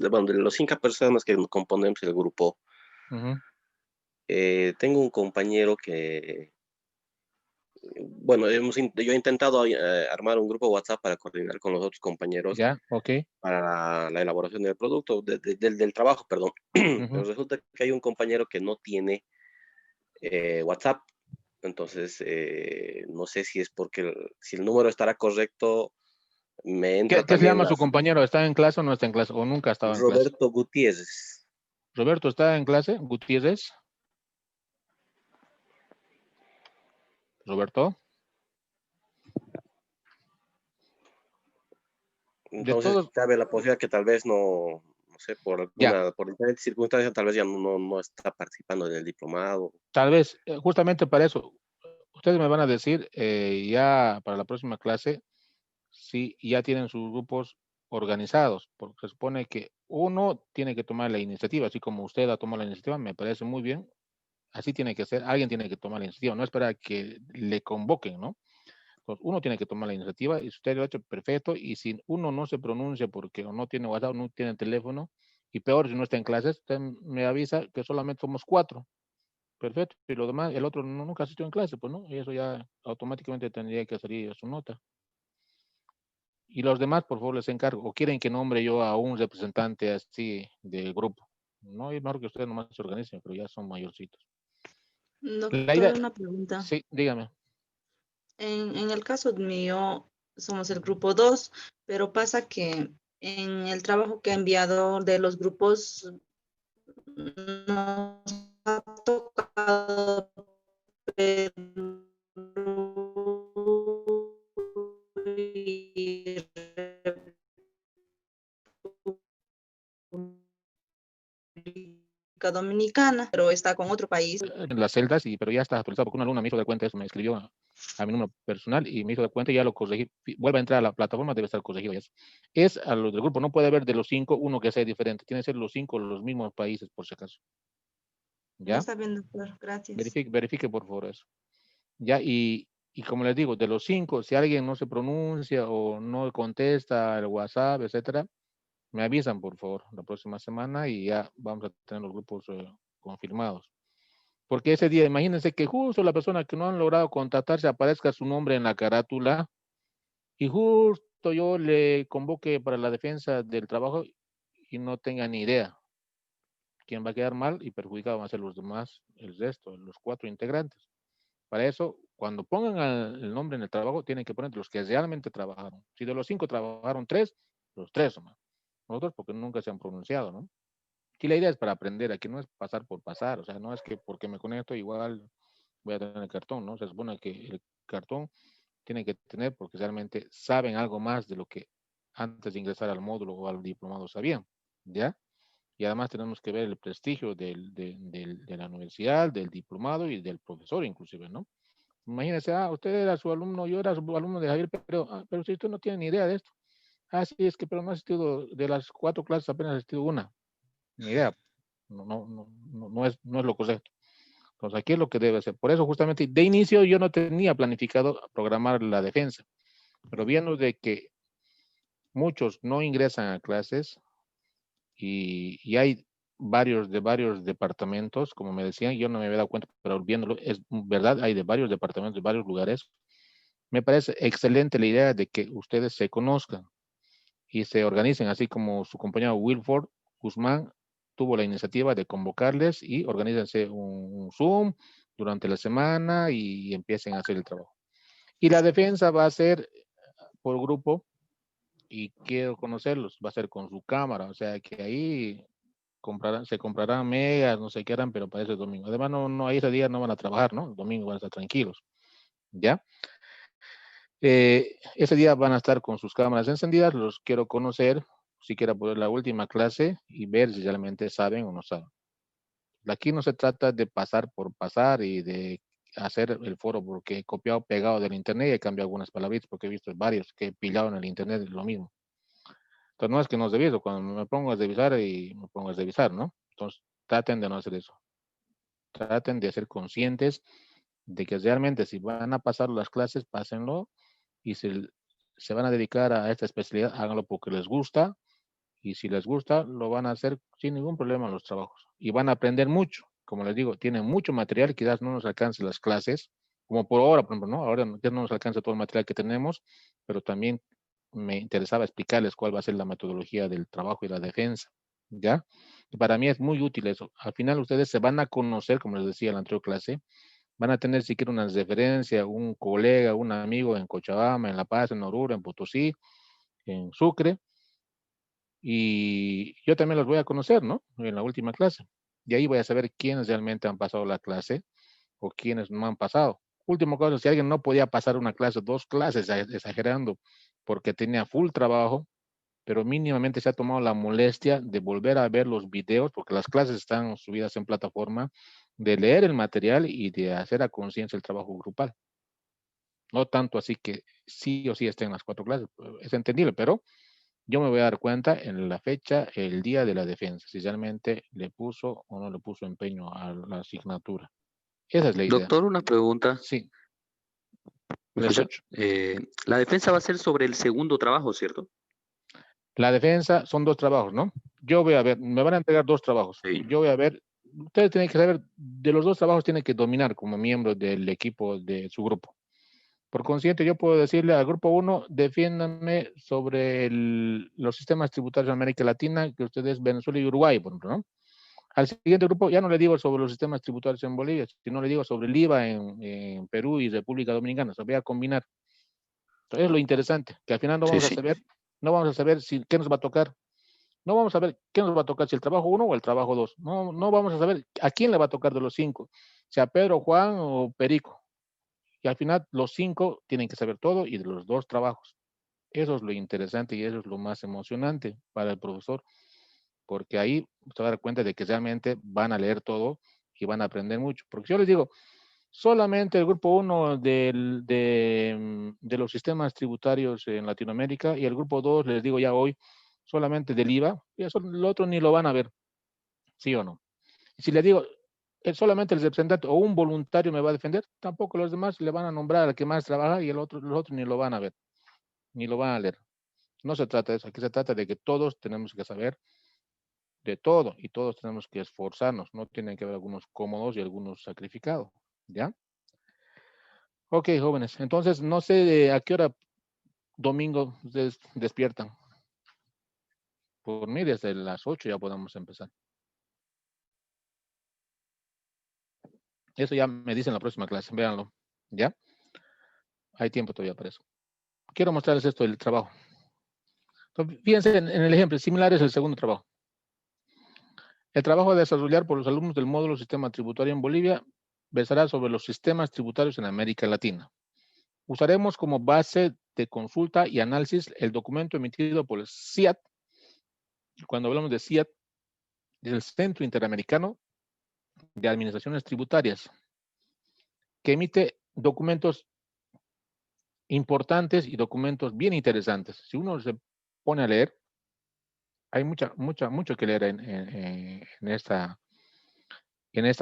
bueno, de los 5 personas que componemos el grupo, tengo un compañero que, bueno, yo he intentado armar un grupo WhatsApp para coordinar con los otros compañeros. Ya, ok. Para la elaboración del producto, del trabajo, perdón. Pero resulta que hay un compañero que no tiene WhatsApp. Entonces, no sé si es porque si el número estará correcto, me entra ¿Qué se también llama su compañero? ¿Está en clase o no está en clase? ¿O nunca ha estado en clase? Roberto Gutiérrez. ¿Roberto está en clase? ¿Gutiérrez? ¿Roberto? Entonces, cabe la posibilidad que tal vez no sé, por diferentes circunstancias, tal vez ya no está participando en el diplomado. Tal vez, justamente para eso, ustedes me van a decir ya para la próxima clase si ya tienen sus grupos organizados, porque se supone que uno tiene que tomar la iniciativa, así como usted ha tomado la iniciativa, me parece muy bien, así tiene que ser, alguien tiene que tomar la iniciativa, no esperar que le convoquen, ¿no? Entonces, uno tiene que tomar la iniciativa y usted lo ha hecho perfecto, y si uno no se pronuncia porque o no tiene WhatsApp, no tiene teléfono, y peor si no está en clases, usted me avisa que solamente somos 4. Perfecto, y lo demás, el otro nunca asistió en clase, pues no, y eso ya automáticamente tendría que salir a su nota. Y los demás, por favor, les encargo, o quieren que nombre yo a un representante así del grupo. No, es mejor que ustedes nomás se organicen, pero ya son mayorcitos. Doctor, una pregunta. Sí, dígame. En el caso mío, somos el grupo 2, pero pasa que en el trabajo que ha enviado de los grupos nos ha tocado Perú y República Dominicana, pero está con otro país. En las celdas, pero ya está actualizado, porque una alumna me hizo de cuenta eso, me escribió a mi número personal y me hizo de cuenta y ya lo corregí. Vuelve a entrar a la plataforma, debe estar corregido ya. Es a los del grupo, no puede haber de los 5 uno que sea diferente, tiene que ser los 5 los mismos países, por si acaso. ¿Ya? Está bien, doctor, gracias. Verifique por favor eso. Ya, y como les digo, de los 5, si alguien no se pronuncia o no contesta el WhatsApp, etcétera, me avisan, por favor, la próxima semana y ya vamos a tener los grupos confirmados. Porque ese día, imagínense que justo la persona que no han logrado contactarse aparezca su nombre en la carátula y justo yo le convoque para la defensa del trabajo y no tenga ni idea. Quien va a quedar mal y perjudicado van a ser los demás, el resto, los 4 integrantes. Para eso, cuando pongan el nombre en el trabajo, tienen que poner los que realmente trabajaron. Si de los 5 trabajaron 3, los 3 nomás. Nosotros porque nunca se han pronunciado, ¿no? Y la idea es para aprender, aquí no es pasar por pasar, o sea, no es que porque me conecto igual voy a tener el cartón, ¿no? Se supone que el cartón tiene que tener porque realmente saben algo más de lo que antes de ingresar al módulo o al diplomado sabían, ¿ya? Y además tenemos que ver el prestigio de la universidad, del diplomado y del profesor inclusive, ¿no? Imagínense, usted era su alumno, yo era su alumno de Javier, pero si usted no tiene ni idea de esto. Sí, es que pero no ha asistido, de las 4 clases apenas ha asistido una. Ni idea. No es lo correcto. Entonces aquí es lo que debe ser. Por eso justamente de inicio yo no tenía planificado programar la defensa, pero viendo de que muchos no ingresan a clases y hay varios departamentos, como me decían, yo no me había dado cuenta, pero viéndolo, es verdad, hay de varios departamentos, de varios lugares. Me parece excelente la idea de que ustedes se conozcan y se organicen, así como su compañero Wilford Guzmán tuvo la iniciativa de convocarles y organícense un Zoom durante la semana y empiecen a hacer el trabajo. Y la defensa va a ser por grupo y quiero conocerlos, va a ser con su cámara, o sea que ahí se comprarán megas, no sé qué harán, pero para ese domingo. Además, ahí ese día no van a trabajar, ¿no? El domingo van a estar tranquilos, ¿ya? Ese día van a estar con sus cámaras encendidas, los quiero conocer, siquiera por la última clase y ver si realmente saben o no saben. Aquí no se trata de pasar por pasar y de hacer el foro porque he copiado, pegado del internet y he cambiado algunas palabritas porque he visto varios que he pillado en el internet lo mismo. Entonces no es que no es debido, cuando me pongo a revisar y me pongo a revisar, ¿no? Entonces traten de no hacer eso. Traten de ser conscientes de que realmente si van a pasar las clases, pásenlo y si se van a dedicar a esta especialidad, háganlo porque les gusta y si les gusta, lo van a hacer sin ningún problema en los trabajos y van a aprender mucho. Como les digo, tienen mucho material, quizás no nos alcance las clases, como por ahora, por ejemplo, ¿no? Ahora ya no nos alcanza todo el material que tenemos, pero también me interesaba explicarles cuál va a ser la metodología del trabajo y la defensa, ¿ya? Y para mí es muy útil eso. Al final ustedes se van a conocer, como les decía en la anterior clase, van a tener siquiera una referencia, un colega, un amigo en Cochabamba, en La Paz, en Oruro, en Potosí, en Sucre, y yo también los voy a conocer, ¿no? En la última clase. Y ahí voy a saber quiénes realmente han pasado la clase o quiénes no han pasado. Último caso, si alguien no podía pasar una clase, 2 clases, exagerando, porque tenía full trabajo, pero mínimamente se ha tomado la molestia de volver a ver los videos, porque las clases están subidas en plataforma, de leer el material y de hacer a conciencia el trabajo grupal. No tanto así que sí o sí estén las 4 clases, es entendible, pero yo me voy a dar cuenta en la fecha, el día de la defensa, si realmente le puso o no le puso empeño a la asignatura. Esa es la idea. Doctor, una pregunta. Sí. ¿Me Les escucha? La defensa va a ser sobre el segundo trabajo, ¿cierto? La defensa son 2 trabajos, ¿no? Yo voy a ver, me van a entregar 2 trabajos. Sí. Yo voy a ver, ustedes tienen que saber, de los 2 trabajos tienen que dominar como miembro del equipo de su grupo. Por consiguiente, yo puedo decirle al grupo 1, defiéndanme sobre los sistemas tributarios de América Latina, que ustedes Venezuela y Uruguay, por ejemplo, ¿no? Al siguiente grupo ya no le digo sobre los sistemas tributarios en Bolivia, sino le digo sobre el IVA en Perú y República Dominicana. Se voy a combinar. Entonces, es lo interesante, que al final no vamos a saber, no vamos a saber si, qué nos va a tocar. No vamos a ver qué nos va a tocar, si el trabajo 1 o el trabajo 2. No, no vamos a saber a quién le va a tocar de los 5, sea Pedro, Juan o Perico. Y al final los 5 tienen que saber todo y de los 2 trabajos. Eso es lo interesante y eso es lo más emocionante para el profesor, porque ahí se va a dar cuenta de que realmente van a leer todo y van a aprender mucho. Porque yo les digo, solamente el grupo 1 de los sistemas tributarios en Latinoamérica y el grupo 2, les digo ya hoy, solamente del IVA, y eso, el otro ni lo van a ver, ¿sí o no? Y si le digo, solamente el representante o un voluntario me va a defender, tampoco los demás le van a nombrar al que más trabaja y los otros ni lo van a ver, ni lo van a leer. No se trata de eso, aquí se trata de que todos tenemos que saber de todo y todos tenemos que esforzarnos, no tienen que haber algunos cómodos y algunos sacrificados, ¿ya? Ok, jóvenes, entonces no sé a qué hora domingo ustedes despiertan. Por mí desde las 8 ya podemos empezar. Eso ya me dicen en la próxima clase, véanlo, ¿ya? Hay tiempo todavía para eso. Quiero mostrarles esto del trabajo. Entonces, fíjense en el ejemplo, similar es el segundo trabajo. El trabajo a desarrollar por los alumnos del módulo Sistema Tributario en Bolivia versará sobre los sistemas tributarios en América Latina. Usaremos como base de consulta y análisis el documento emitido por el CIAT. Cuando hablamos de CIAT, es el Centro Interamericano de Administraciones Tributarias, que emite documentos importantes y documentos bien interesantes. Si uno se pone a leer, hay mucho que leer en esta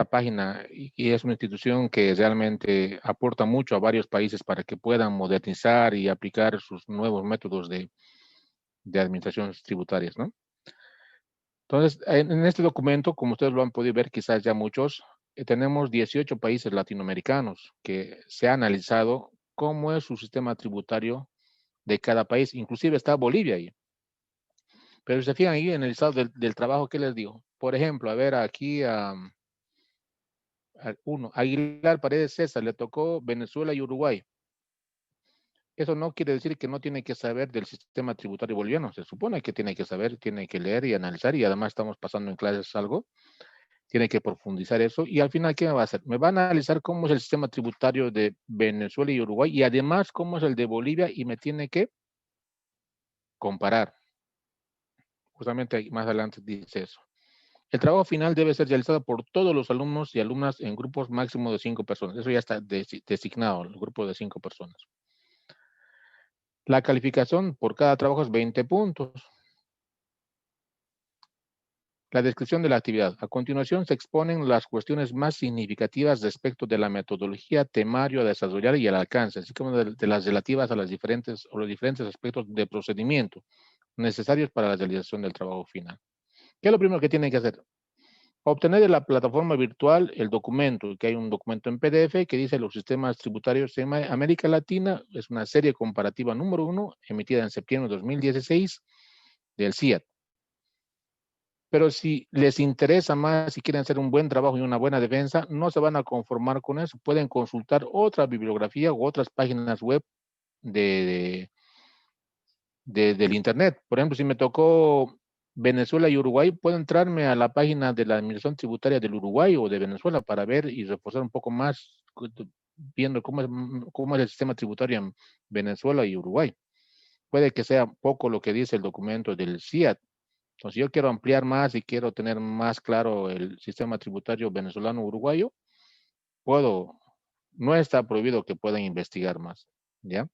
página y es una institución que realmente aporta mucho a varios países para que puedan modernizar y aplicar sus nuevos métodos de administraciones tributarias, ¿no? Entonces, en este documento, como ustedes lo han podido ver, quizás ya muchos, tenemos 18 países latinoamericanos que se ha analizado cómo es su sistema tributario de cada país, inclusive está Bolivia ahí. Pero si se fijan ahí en el listado del trabajo que les digo, por ejemplo, a ver aquí uno, Aguilar Paredes César, le tocó Venezuela y Uruguay. Eso no quiere decir que no tiene que saber del sistema tributario boliviano. Se supone que tiene que saber, tiene que leer y analizar, y además estamos pasando en clases algo. Tiene que profundizar eso. Y al final, ¿qué me va a hacer? Me va a analizar cómo es el sistema tributario de Venezuela y Uruguay y además cómo es el de Bolivia y me tiene que comparar. Justamente más adelante dice eso. El trabajo final debe ser realizado por todos los alumnos y alumnas en grupos máximo de 5 personas. Eso ya está designado, el grupo de 5 personas. La calificación por cada trabajo es 20 puntos. La descripción de la actividad. A continuación se exponen las cuestiones más significativas respecto de la metodología, temario a desarrollar y el alcance, así como de las relativas a los diferentes aspectos de procedimiento necesarios para la realización del trabajo final. ¿Qué es lo primero que tienen que hacer? Obtener de la plataforma virtual el documento, que hay un documento en PDF que dice los sistemas tributarios de América Latina. Es una serie comparativa número 1, emitida en septiembre de 2016 del CIAT. Pero si les interesa más, si quieren hacer un buen trabajo y una buena defensa, no se van a conformar con eso. Pueden consultar otra bibliografía u otras páginas web del Internet. Por ejemplo, si me tocó Venezuela y Uruguay, puedo entrarme a la página de la Administración Tributaria del Uruguay o de Venezuela para ver y reforzar un poco más, viendo cómo es el sistema tributario en Venezuela y Uruguay. Puede que sea poco lo que dice el documento del CIAT. Entonces, yo quiero ampliar más y quiero tener más claro el sistema tributario venezolano-uruguayo, no está prohibido que puedan investigar más, ¿ya?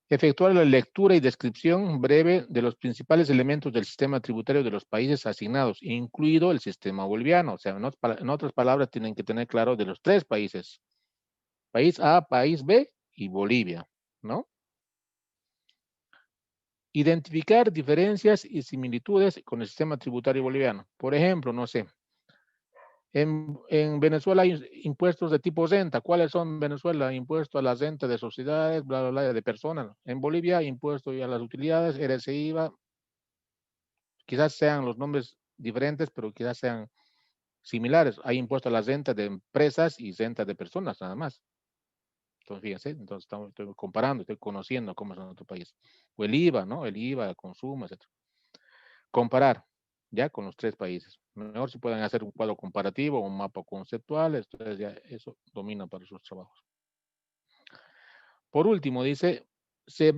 Efectuar la lectura y descripción breve de los principales elementos del sistema tributario de los países asignados, incluido el sistema boliviano. O sea, en otras palabras, tienen que tener claro de los 3 países. País A, país B y Bolivia, ¿no? Identificar diferencias y similitudes con el sistema tributario boliviano. Por ejemplo, no sé, en Venezuela hay impuestos de tipo renta. ¿Cuáles son en Venezuela? Impuesto a la renta de sociedades, bla, bla, bla, de personas. En Bolivia, impuesto a las utilidades, RSI, IVA. Quizás sean los nombres diferentes, pero quizás sean similares. Hay impuesto a la renta de empresas y renta de personas, nada más. Entonces, fíjense, estoy comparando, estoy conociendo cómo es en otro país. O el IVA, ¿no? El IVA, el consumo, etc. Comparar, ya, con los 3 países. Mejor si pueden hacer un cuadro comparativo, un mapa conceptual, entonces ya eso domina para sus trabajos. Por último, dice, se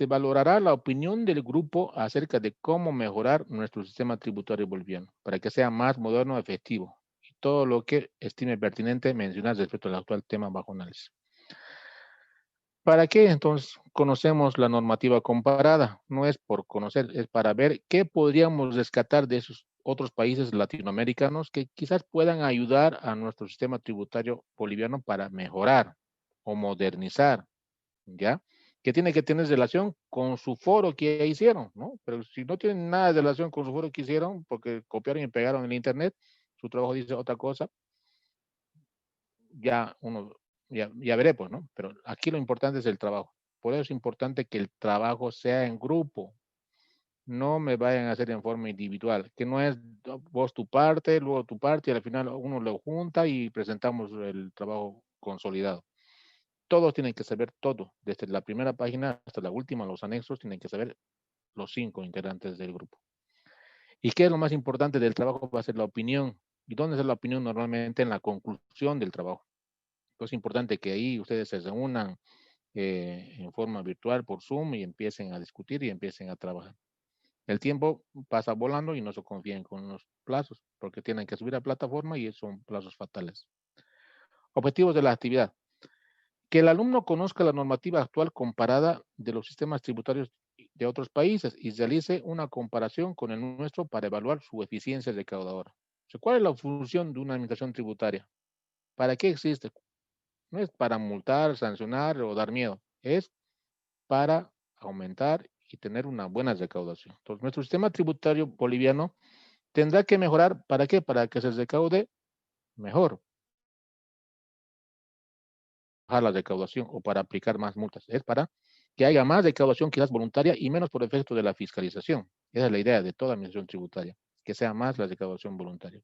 valorará la opinión del grupo acerca de cómo mejorar nuestro sistema tributario boliviano para que sea más moderno y efectivo. Y todo lo que estime pertinente mencionar respecto al actual tema bajo análisis. ¿Para qué entonces conocemos la normativa comparada? No es por conocer, es para ver qué podríamos rescatar de esos otros países latinoamericanos que quizás puedan ayudar a nuestro sistema tributario boliviano para mejorar o modernizar, ¿ya? Que tiene que tener relación con su foro que ya hicieron, ¿no? Pero si no tienen nada de relación con su foro que hicieron, porque copiaron y pegaron en el Internet, su trabajo dice otra cosa, ya veré, pues, ¿no? Pero aquí lo importante es el trabajo. Por eso es importante que el trabajo sea en grupo. No me vayan a hacer en forma individual, que no es vos tu parte, luego tu parte, y al final uno lo junta y presentamos el trabajo consolidado. Todos tienen que saber todo, desde la primera página hasta la última, los anexos, tienen que saber los 5 integrantes del grupo. ¿Y qué es lo más importante del trabajo? Va a ser la opinión. ¿Y dónde es la opinión? Normalmente en la conclusión del trabajo. Entonces es importante que ahí ustedes se reúnan en forma virtual por Zoom y empiecen a discutir y empiecen a trabajar. El tiempo pasa volando y no se confíen con los plazos, porque tienen que subir a plataforma y son plazos fatales. Objetivos de la actividad. Que el alumno conozca la normativa actual comparada de los sistemas tributarios de otros países y realice una comparación con el nuestro para evaluar su eficiencia recaudadora. O sea, ¿cuál es la función de una administración tributaria? ¿Para qué existe? No es para multar, sancionar o dar miedo. Es para aumentar y tener una buena recaudación. Entonces, nuestro sistema tributario boliviano tendrá que mejorar. ¿Para qué? Para que se recaude mejor. Bajar la recaudación o para aplicar más multas. Es para que haya más recaudación quizás voluntaria y menos por efecto de la fiscalización. Esa es la idea de toda administración tributaria, que sea más la recaudación voluntaria.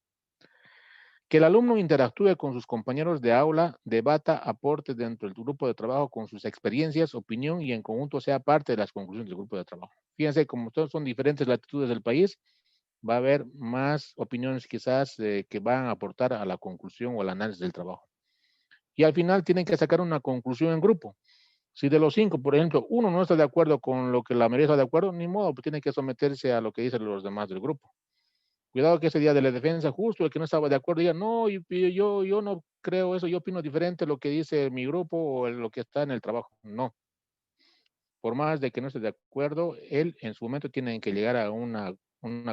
Que el alumno interactúe con sus compañeros de aula, debata, aporte dentro del grupo de trabajo con sus experiencias, opinión y en conjunto sea parte de las conclusiones del grupo de trabajo. Fíjense, como todos son diferentes latitudes del país, va a haber más opiniones quizás que van a aportar a la conclusión o al análisis del trabajo. Y al final tienen que sacar una conclusión en grupo. Si de los 5, por ejemplo, uno no está de acuerdo con lo que la mayoría está de acuerdo, ni modo, pues tiene que someterse a lo que dicen los demás del grupo. Cuidado que ese día de la defensa, justo el que no estaba de acuerdo, diga, no, yo no creo eso, yo opino diferente lo que dice mi grupo o lo que está en el trabajo. No. Por más de que no esté de acuerdo, él en su momento tiene que llegar a una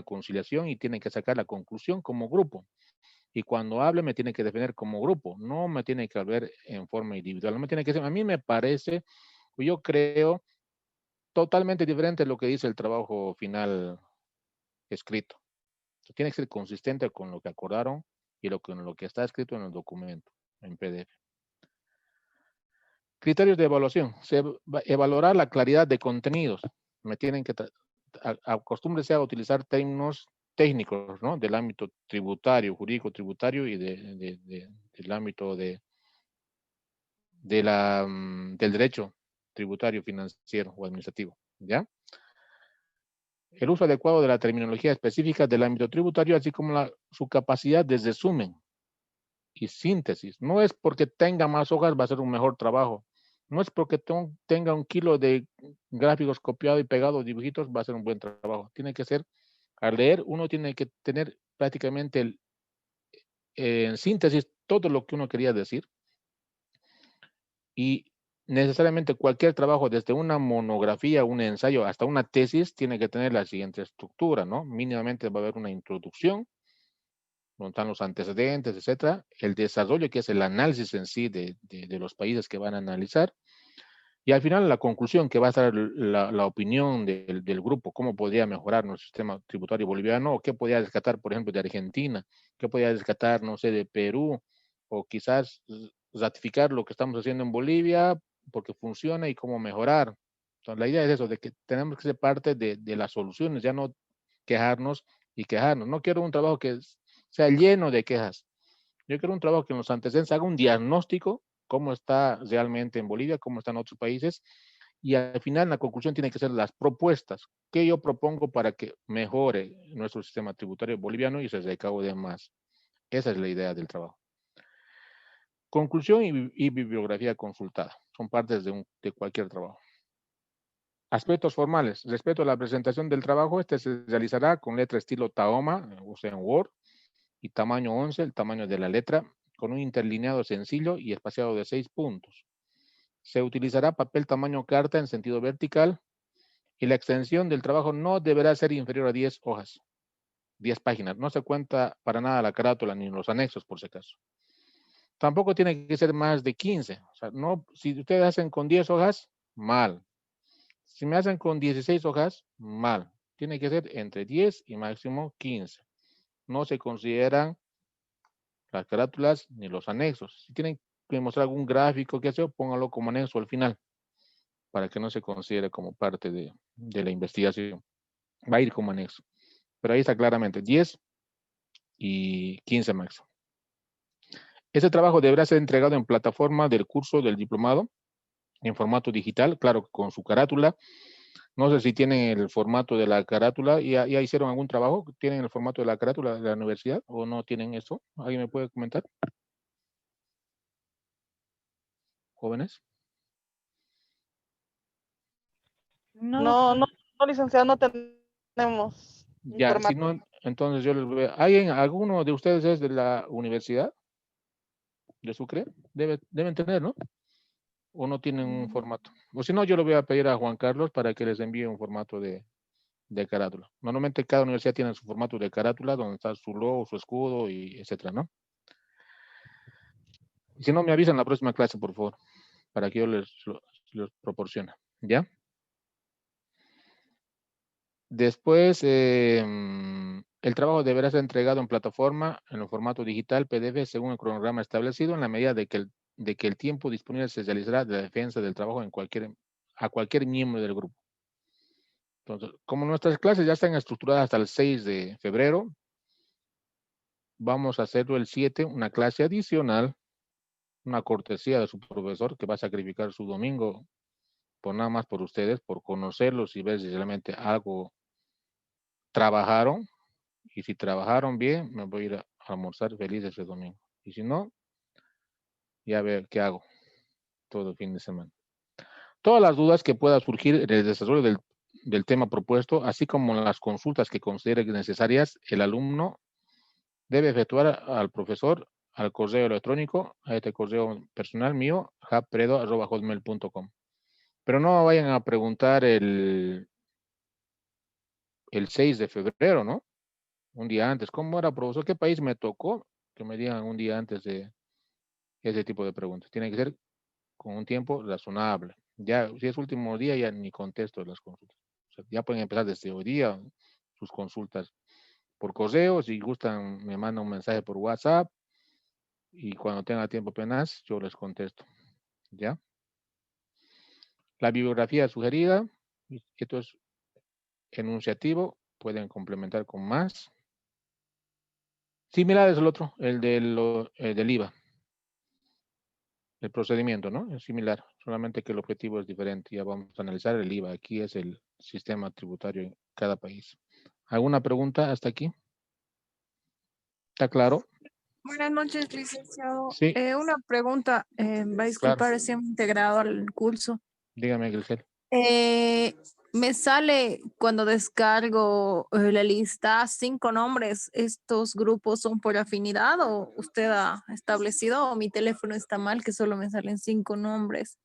conciliación y tiene que sacar la conclusión como grupo. Y cuando hable me tiene que defender como grupo, no me tiene que ver en forma individual. No me tiene que decir, a mí me parece, yo creo totalmente diferente de lo que dice el trabajo final escrito. Tiene que ser consistente con lo que acordaron y con lo que está escrito en el documento, en PDF. Criterios de evaluación. Evaluar la claridad de contenidos. Me tienen que acostúmbrese a utilizar términos técnicos, ¿no? Del ámbito tributario, jurídico tributario y del ámbito del derecho tributario, financiero o administrativo, ¿ya? El uso adecuado de la terminología específica del ámbito tributario, así como su capacidad de resumen y síntesis. No es porque tenga más hojas va a ser un mejor trabajo. No es porque tenga 1 kilo de gráficos copiado y pegado, dibujitos, va a ser un buen trabajo. Tiene que ser, al leer, uno tiene que tener prácticamente en síntesis todo lo que uno quería decir. Y necesariamente cualquier trabajo, desde una monografía, un ensayo, hasta una tesis, tiene que tener la siguiente estructura, ¿no? Mínimamente va a haber una introducción, donde están los antecedentes, etcétera, el desarrollo, que es el análisis en sí de los países que van a analizar, y al final la conclusión, que va a ser la opinión del grupo, cómo podría mejorar nuestro sistema tributario boliviano, o qué podría rescatar, por ejemplo, de Argentina, qué podría rescatar, no sé, de Perú, o quizás ratificar lo que estamos haciendo en Bolivia, porque funciona y cómo mejorar. Entonces, la idea es eso, de que tenemos que ser parte de las soluciones, ya no quejarnos y quejarnos. No quiero un trabajo que sea lleno de quejas. Yo quiero un trabajo que en los antecedentes haga un diagnóstico, cómo está realmente en Bolivia, cómo están otros países, y al final la conclusión tiene que ser las propuestas que yo propongo para que mejore nuestro sistema tributario boliviano y se recaude más. Esa es la idea del trabajo. Conclusión y bibliografía consultada son partes de cualquier trabajo. Aspectos formales. Respecto a la presentación del trabajo, este se realizará con letra estilo Tahoma, o sea, en Word, y tamaño 11, el tamaño de la letra, con un interlineado sencillo y espaciado de 6 puntos. Se utilizará papel tamaño carta en sentido vertical y la extensión del trabajo no deberá ser inferior a 10 hojas, 10 páginas. No se cuenta para nada la carátula ni los anexos, por si acaso. Tampoco tiene que ser más de 15. O sea, no, si ustedes hacen con 10 hojas, mal. Si me hacen con 16 hojas, mal. Tiene que ser entre 10 y máximo 15. No se consideran las carátulas ni los anexos. Si tienen que mostrar algún gráfico que hacer, póngalo como anexo al final, para que no se considere como parte de la investigación. Va a ir como anexo. Pero ahí está claramente 10 y 15 máximo. Ese trabajo deberá ser entregado en plataforma del curso del diplomado, en formato digital, claro, con su carátula. No sé si tienen el formato de la carátula. ¿Ya hicieron algún trabajo? ¿Tienen el formato de la carátula de la universidad o no tienen eso? ¿Alguien me puede comentar? ¿Jóvenes? No, licenciado, no tenemos Ya, si no, entonces yo les voy a... ¿Alguno de ustedes es de la universidad de Sucre? Deben tener, ¿no? ¿O no tienen un formato? O si no, yo le voy a pedir a Juan Carlos para que les envíe un formato de carátula. Normalmente cada universidad tiene su formato de carátula, donde está su logo, su escudo, y etcétera, ¿no? Y si no, me avisan la próxima clase, por favor, para que yo les proporcione. ¿Ya? Después, el trabajo deberá ser entregado en plataforma, en el formato digital, PDF, según el cronograma establecido, en la medida de que el tiempo disponible se realizará de la defensa del trabajo a cualquier miembro del grupo. Entonces, como nuestras clases ya están estructuradas hasta el 6 de febrero, vamos a hacerlo el 7, una clase adicional, una cortesía de su profesor que va a sacrificar su domingo por nada más por ustedes, por conocerlos y ver si realmente algo trabajaron Y si trabajaron bien, me voy a ir a almorzar feliz ese domingo. Y si no, ya ver qué hago todo el fin de semana. Todas las dudas que puedan surgir en el desarrollo del tema propuesto, así como las consultas que considere necesarias, el alumno debe efectuar al profesor al correo electrónico, a este correo personal mío, japredo@hotmail.com. Pero no vayan a preguntar el 6 de febrero, ¿no? Un día antes. ¿Cómo era, profesor? ¿Qué país me tocó? Que me digan un día antes de ese tipo de preguntas. Tiene que ser con un tiempo razonable. Ya, si es último día, ya ni contesto las consultas. O sea, ya pueden empezar desde hoy día sus consultas por correo. Si gustan, me mandan un mensaje por WhatsApp y cuando tenga tiempo apenas, yo les contesto. ¿Ya? La bibliografía sugerida, esto es enunciativo, pueden complementar con más. Similar es el otro, el del IVA. El procedimiento, ¿no? Es similar, solamente que el objetivo es diferente. Ya vamos a analizar el IVA. Aquí es el sistema tributario en cada país. ¿Alguna pregunta hasta aquí? ¿Está claro? Buenas noches, licenciado. Sí. Una pregunta, va a disculpar, Claro. si me he integrado al curso. Dígame, Grisel. Me sale cuando descargo la lista 5 nombres. ¿Estos grupos son por afinidad o usted ha establecido o mi teléfono está mal que solo me salen 5 nombres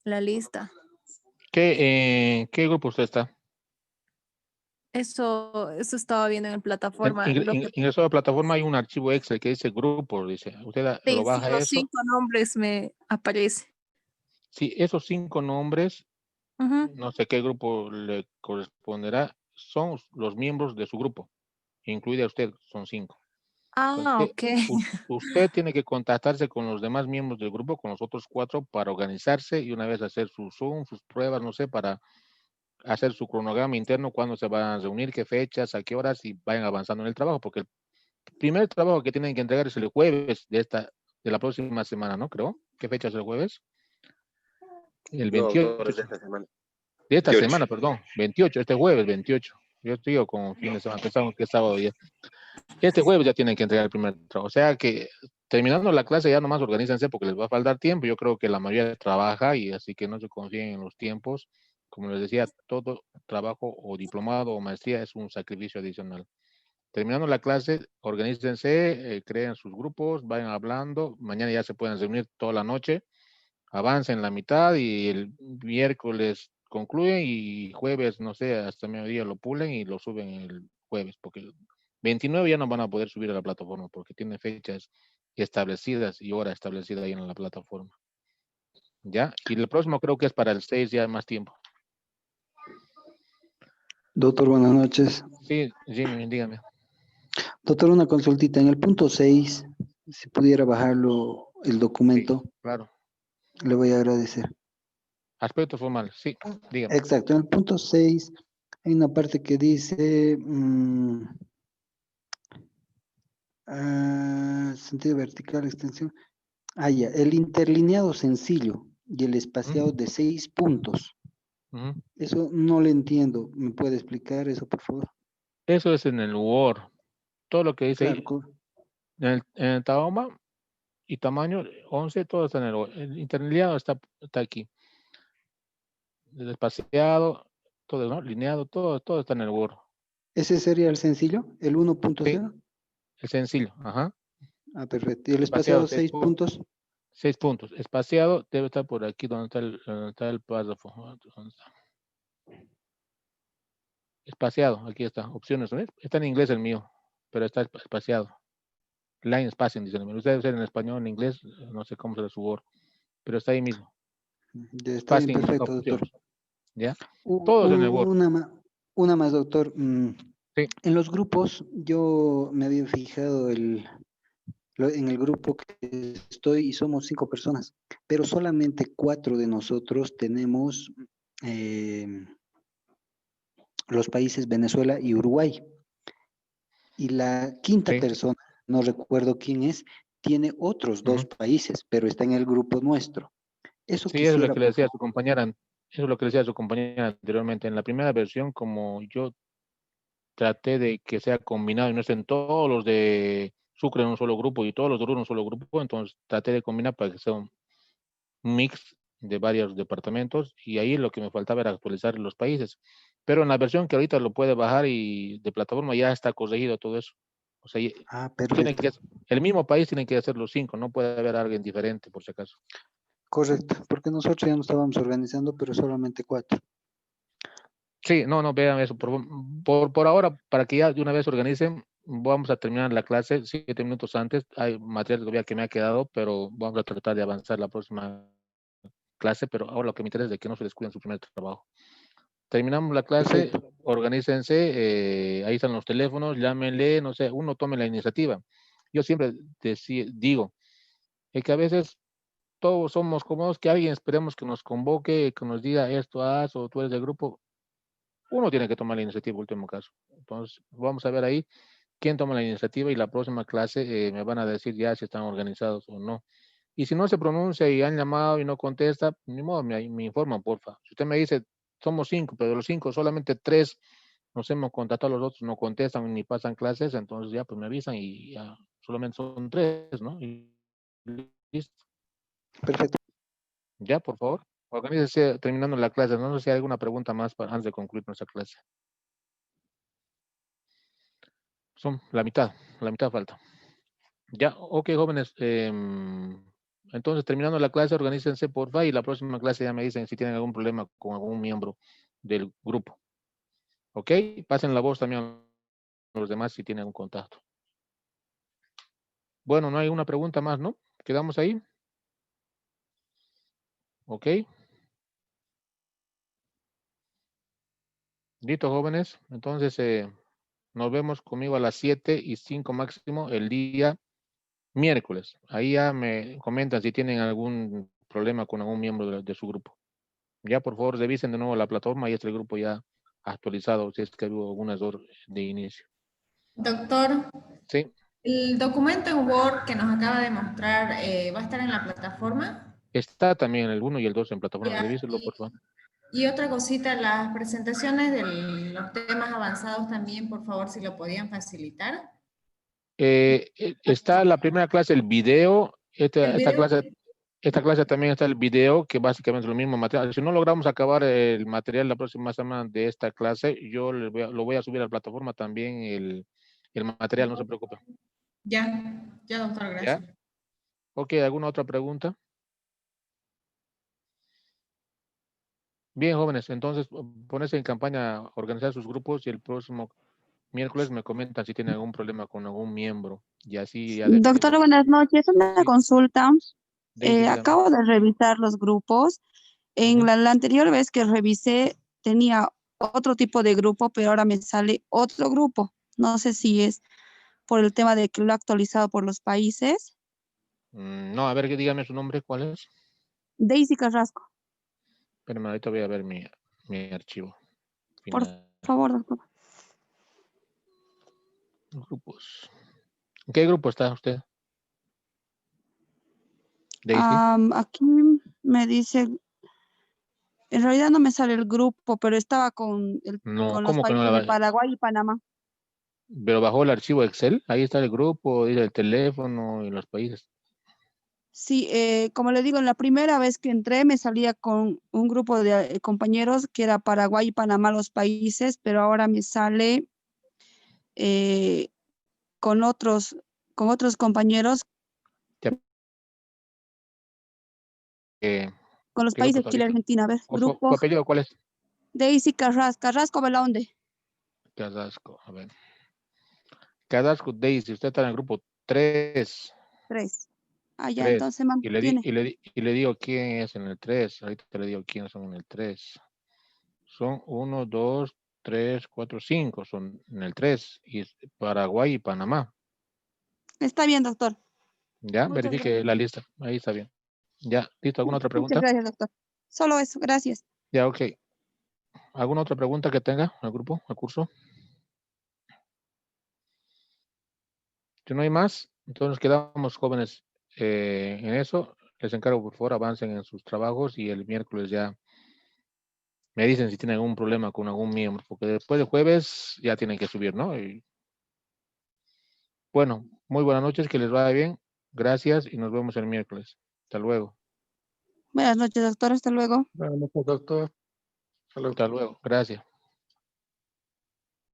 la lista? ¿Qué grupo usted está? Eso estaba viendo en la plataforma. Ingresó a la plataforma, hay un archivo Excel que dice grupo, dice. Usted Sí, lo baja los eso. 5 nombres me aparece. Sí, esos 5 nombres, Ujú. no sé qué grupo le corresponderá, son los miembros de su grupo, incluida usted, son 5. Ah, ok. Usted tiene que contactarse con los demás miembros del grupo, con los otros 4, para organizarse y una vez hacer su Zoom, sus pruebas, no sé, para hacer su cronograma interno, cuándo se van a reunir, qué fechas, a qué horas y vayan avanzando en el trabajo, porque el primer trabajo que tienen que entregar es el jueves de la próxima semana, ¿no? Creo. ¿Qué fecha es el jueves? El No, 28. doctor, es de esta semana. De esta 28. semana, perdón. 28, este jueves, 28. Yo estoy con fin de semana, pensamos que es sábado ya. Este jueves ya tienen que entregar el primer trabajo. O sea que terminando la clase ya nomás organícense porque les va a faltar tiempo. Yo creo que la mayoría trabaja y así que no se confíen en los tiempos. Como les decía, todo trabajo o diplomado o maestría es un sacrificio adicional. Terminando la clase, organícense, creen sus grupos, vayan hablando. Mañana ya se pueden reunir toda la noche. Avancen la mitad y el miércoles concluyen y jueves, no sé, hasta mediodía lo pulen y lo suben el jueves, porque el 29 ya no van a poder subir a la plataforma porque tiene fechas establecidas y hora establecida ahí en la plataforma. ¿Ya? Y el próximo creo que es para el 6, ya más tiempo. Doctor, buenas noches. Sí, Jimmy, dígame. Doctor, una consultita. En el punto 6, si pudiera bajarlo el documento, sí, claro. Le voy a agradecer. Aspecto formal, sí, dígame. Exacto, en el punto 6 hay una parte que dice sentido vertical, extensión. Ya, el interlineado sencillo y el espaciado de 6 puntos. Eso no lo entiendo. ¿Me puede explicar eso, por favor? Eso es en el Word. Todo lo que dice ahí, en el Tahoma y tamaño 11, todo está en el Word. El interlineado está aquí. El espaciado, todo, ¿no? Lineado, todo está en el Word. ¿Ese sería el sencillo? ¿El 1.0? Sí, el sencillo, ajá. Ah, perfecto. ¿Y el espaciado 6 puntos? 6 puntos. Espaciado debe estar por aquí donde está el párrafo. ¿Dónde está? Espaciado, aquí está. Opciones, ¿no? Está en inglés el mío, pero está espaciado. Line spacing, dice. Ustedes en español, en inglés, no sé cómo será su Word, pero está ahí mismo. Está bien, perfecto, opción. doctor. ¿Ya? Todos en el Word. Una más, doctor. Sí. En los grupos, yo me había fijado en el grupo que estoy y somos 5 personas, pero solamente 4 de nosotros tenemos los países Venezuela y Uruguay. Y la quinta persona, no recuerdo quién es, tiene otros 2 países, pero está en el grupo nuestro. Eso sí, es lo que le decía a su compañera. Eso es lo que le decía a su compañera anteriormente. En la primera versión, como yo traté de que sea combinado y no estén todos los de Sucre en un solo grupo y todos los de Oruro en un solo grupo, entonces traté de combinar para que sea un mix de varios departamentos y ahí lo que me faltaba era actualizar los países. Pero en la versión que ahorita lo puede bajar y de plataforma ya está corregido todo eso. O sea, tiene perfecto. que, el mismo país tiene que hacer los 5, no puede haber alguien diferente por si acaso. Correcto, porque nosotros ya nos estábamos organizando, pero solamente 4. Sí, no, vean eso. Por ahora, para que ya de una vez organicen, vamos a terminar la clase 7 minutos antes. Hay material todavía que me ha quedado, pero vamos a tratar de avanzar la próxima clase, pero ahora lo que me interesa es de que no se descuiden su primer trabajo. Terminamos la clase, organícense, ahí están los teléfonos, llámenle, no sé, uno tome la iniciativa. Yo siempre digo, es que a veces todos somos cómodos, que alguien esperemos que nos convoque, que nos diga esto haz o tú eres del grupo. Uno tiene que tomar la iniciativa, último caso. Entonces, vamos a ver ahí quién toma la iniciativa y la próxima clase me van a decir ya si están organizados o no. Y si no se pronuncia y han llamado y no contesta, ni modo, me informan, porfa. Si usted me dice, somos 5, pero de los 5 solamente 3 nos hemos contactado, los otros no contestan ni pasan clases, entonces ya pues me avisan y ya solamente son 3, ¿no? Y listo. Perfecto. Ya, por favor. Organícese terminando la clase. No sé si hay alguna pregunta más antes de concluir nuestra clase. Son la mitad falta. Ya, ok, jóvenes. Entonces, terminando la clase, organícense porfa y la próxima clase ya me dicen si tienen algún problema con algún miembro del grupo. Ok, pasen la voz también a los demás si tienen un contacto. Bueno, no hay una pregunta más, ¿no? ¿Quedamos ahí? Ok. Listo, jóvenes. Entonces, nos vemos conmigo a las 7:05 máximo el día miércoles. Ahí ya me comentan si tienen algún problema con algún miembro de su grupo. Ya, por favor, revisen de nuevo la plataforma y el grupo ya actualizado, si es que hubo algún error de inicio. Doctor, Sí. el documento en Word que nos acaba de mostrar, ¿va a estar en la plataforma? Está también el 1 y el 2 en plataforma. Revísenlo, por favor. Y otra cosita, las presentaciones de los temas avanzados también, por favor, si lo podían facilitar. Está la primera clase, el video. Esta clase también está el video, que básicamente es lo mismo material. Si no logramos acabar el material la próxima semana de esta clase, yo lo voy a subir a la plataforma también el material, no se preocupe. Ya, doctor, gracias. ¿Ya? Ok, ¿alguna otra pregunta? Bien, jóvenes, entonces ponerse en campaña a organizar sus grupos y el próximo miércoles me comentan si tienen algún problema con algún miembro y así ya Doctora, buenas noches. Una consulta. Acabo de revisar los grupos. En la anterior vez que revisé tenía otro tipo de grupo, pero ahora me sale otro grupo. No sé si es por el tema de que lo he actualizado por los países. No, a ver, dígame su nombre, ¿cuál es? Daisy Carrasco. Espérame, ahorita voy a ver mi archivo. Por favor, doctor. Grupos. ¿En qué grupo está usted? Daisy. Aquí me dice, en realidad no me sale el grupo, pero estaba con los países de Paraguay y Panamá. Pero bajó el archivo Excel, ahí está el grupo, dice el teléfono y los países. Sí, como le digo, en la primera vez que entré me salía con un grupo de compañeros que era Paraguay y Panamá los países, pero ahora me sale con otros compañeros. Con los países de Chile, Argentina. A ver, grupo. ¿Tu apellido cuál es? Daisy Carrasco, Belaunde. Carrasco, a ver. Carrasco Daisy, usted está en el grupo 3. 3. Ah, ya, entonces mantiene. Y le digo quién es en el 3. Ahorita te le digo quiénes son en el 3. Son 1, 2, 3, 4, 5. Son en el 3. Y Paraguay y Panamá. Está bien, doctor. Ya, verifique la lista. Ahí está bien. Ya, ¿listo? ¿Alguna otra pregunta? Muchas gracias, doctor. Solo eso, gracias. Ya, ok. ¿Alguna otra pregunta que tenga al grupo, al curso? Si no hay más, entonces quedamos jóvenes en eso. Les encargo, por favor, avancen en sus trabajos y el miércoles ya Me dicen si tienen algún problema con algún miembro, porque después del jueves ya tienen que subir, ¿no? Y, bueno, muy buenas noches, que les vaya bien. Gracias y nos vemos el miércoles. Hasta luego. Buenas noches, doctor. Hasta luego. Buenas noches, doctor. Hasta luego. Hasta luego. Gracias.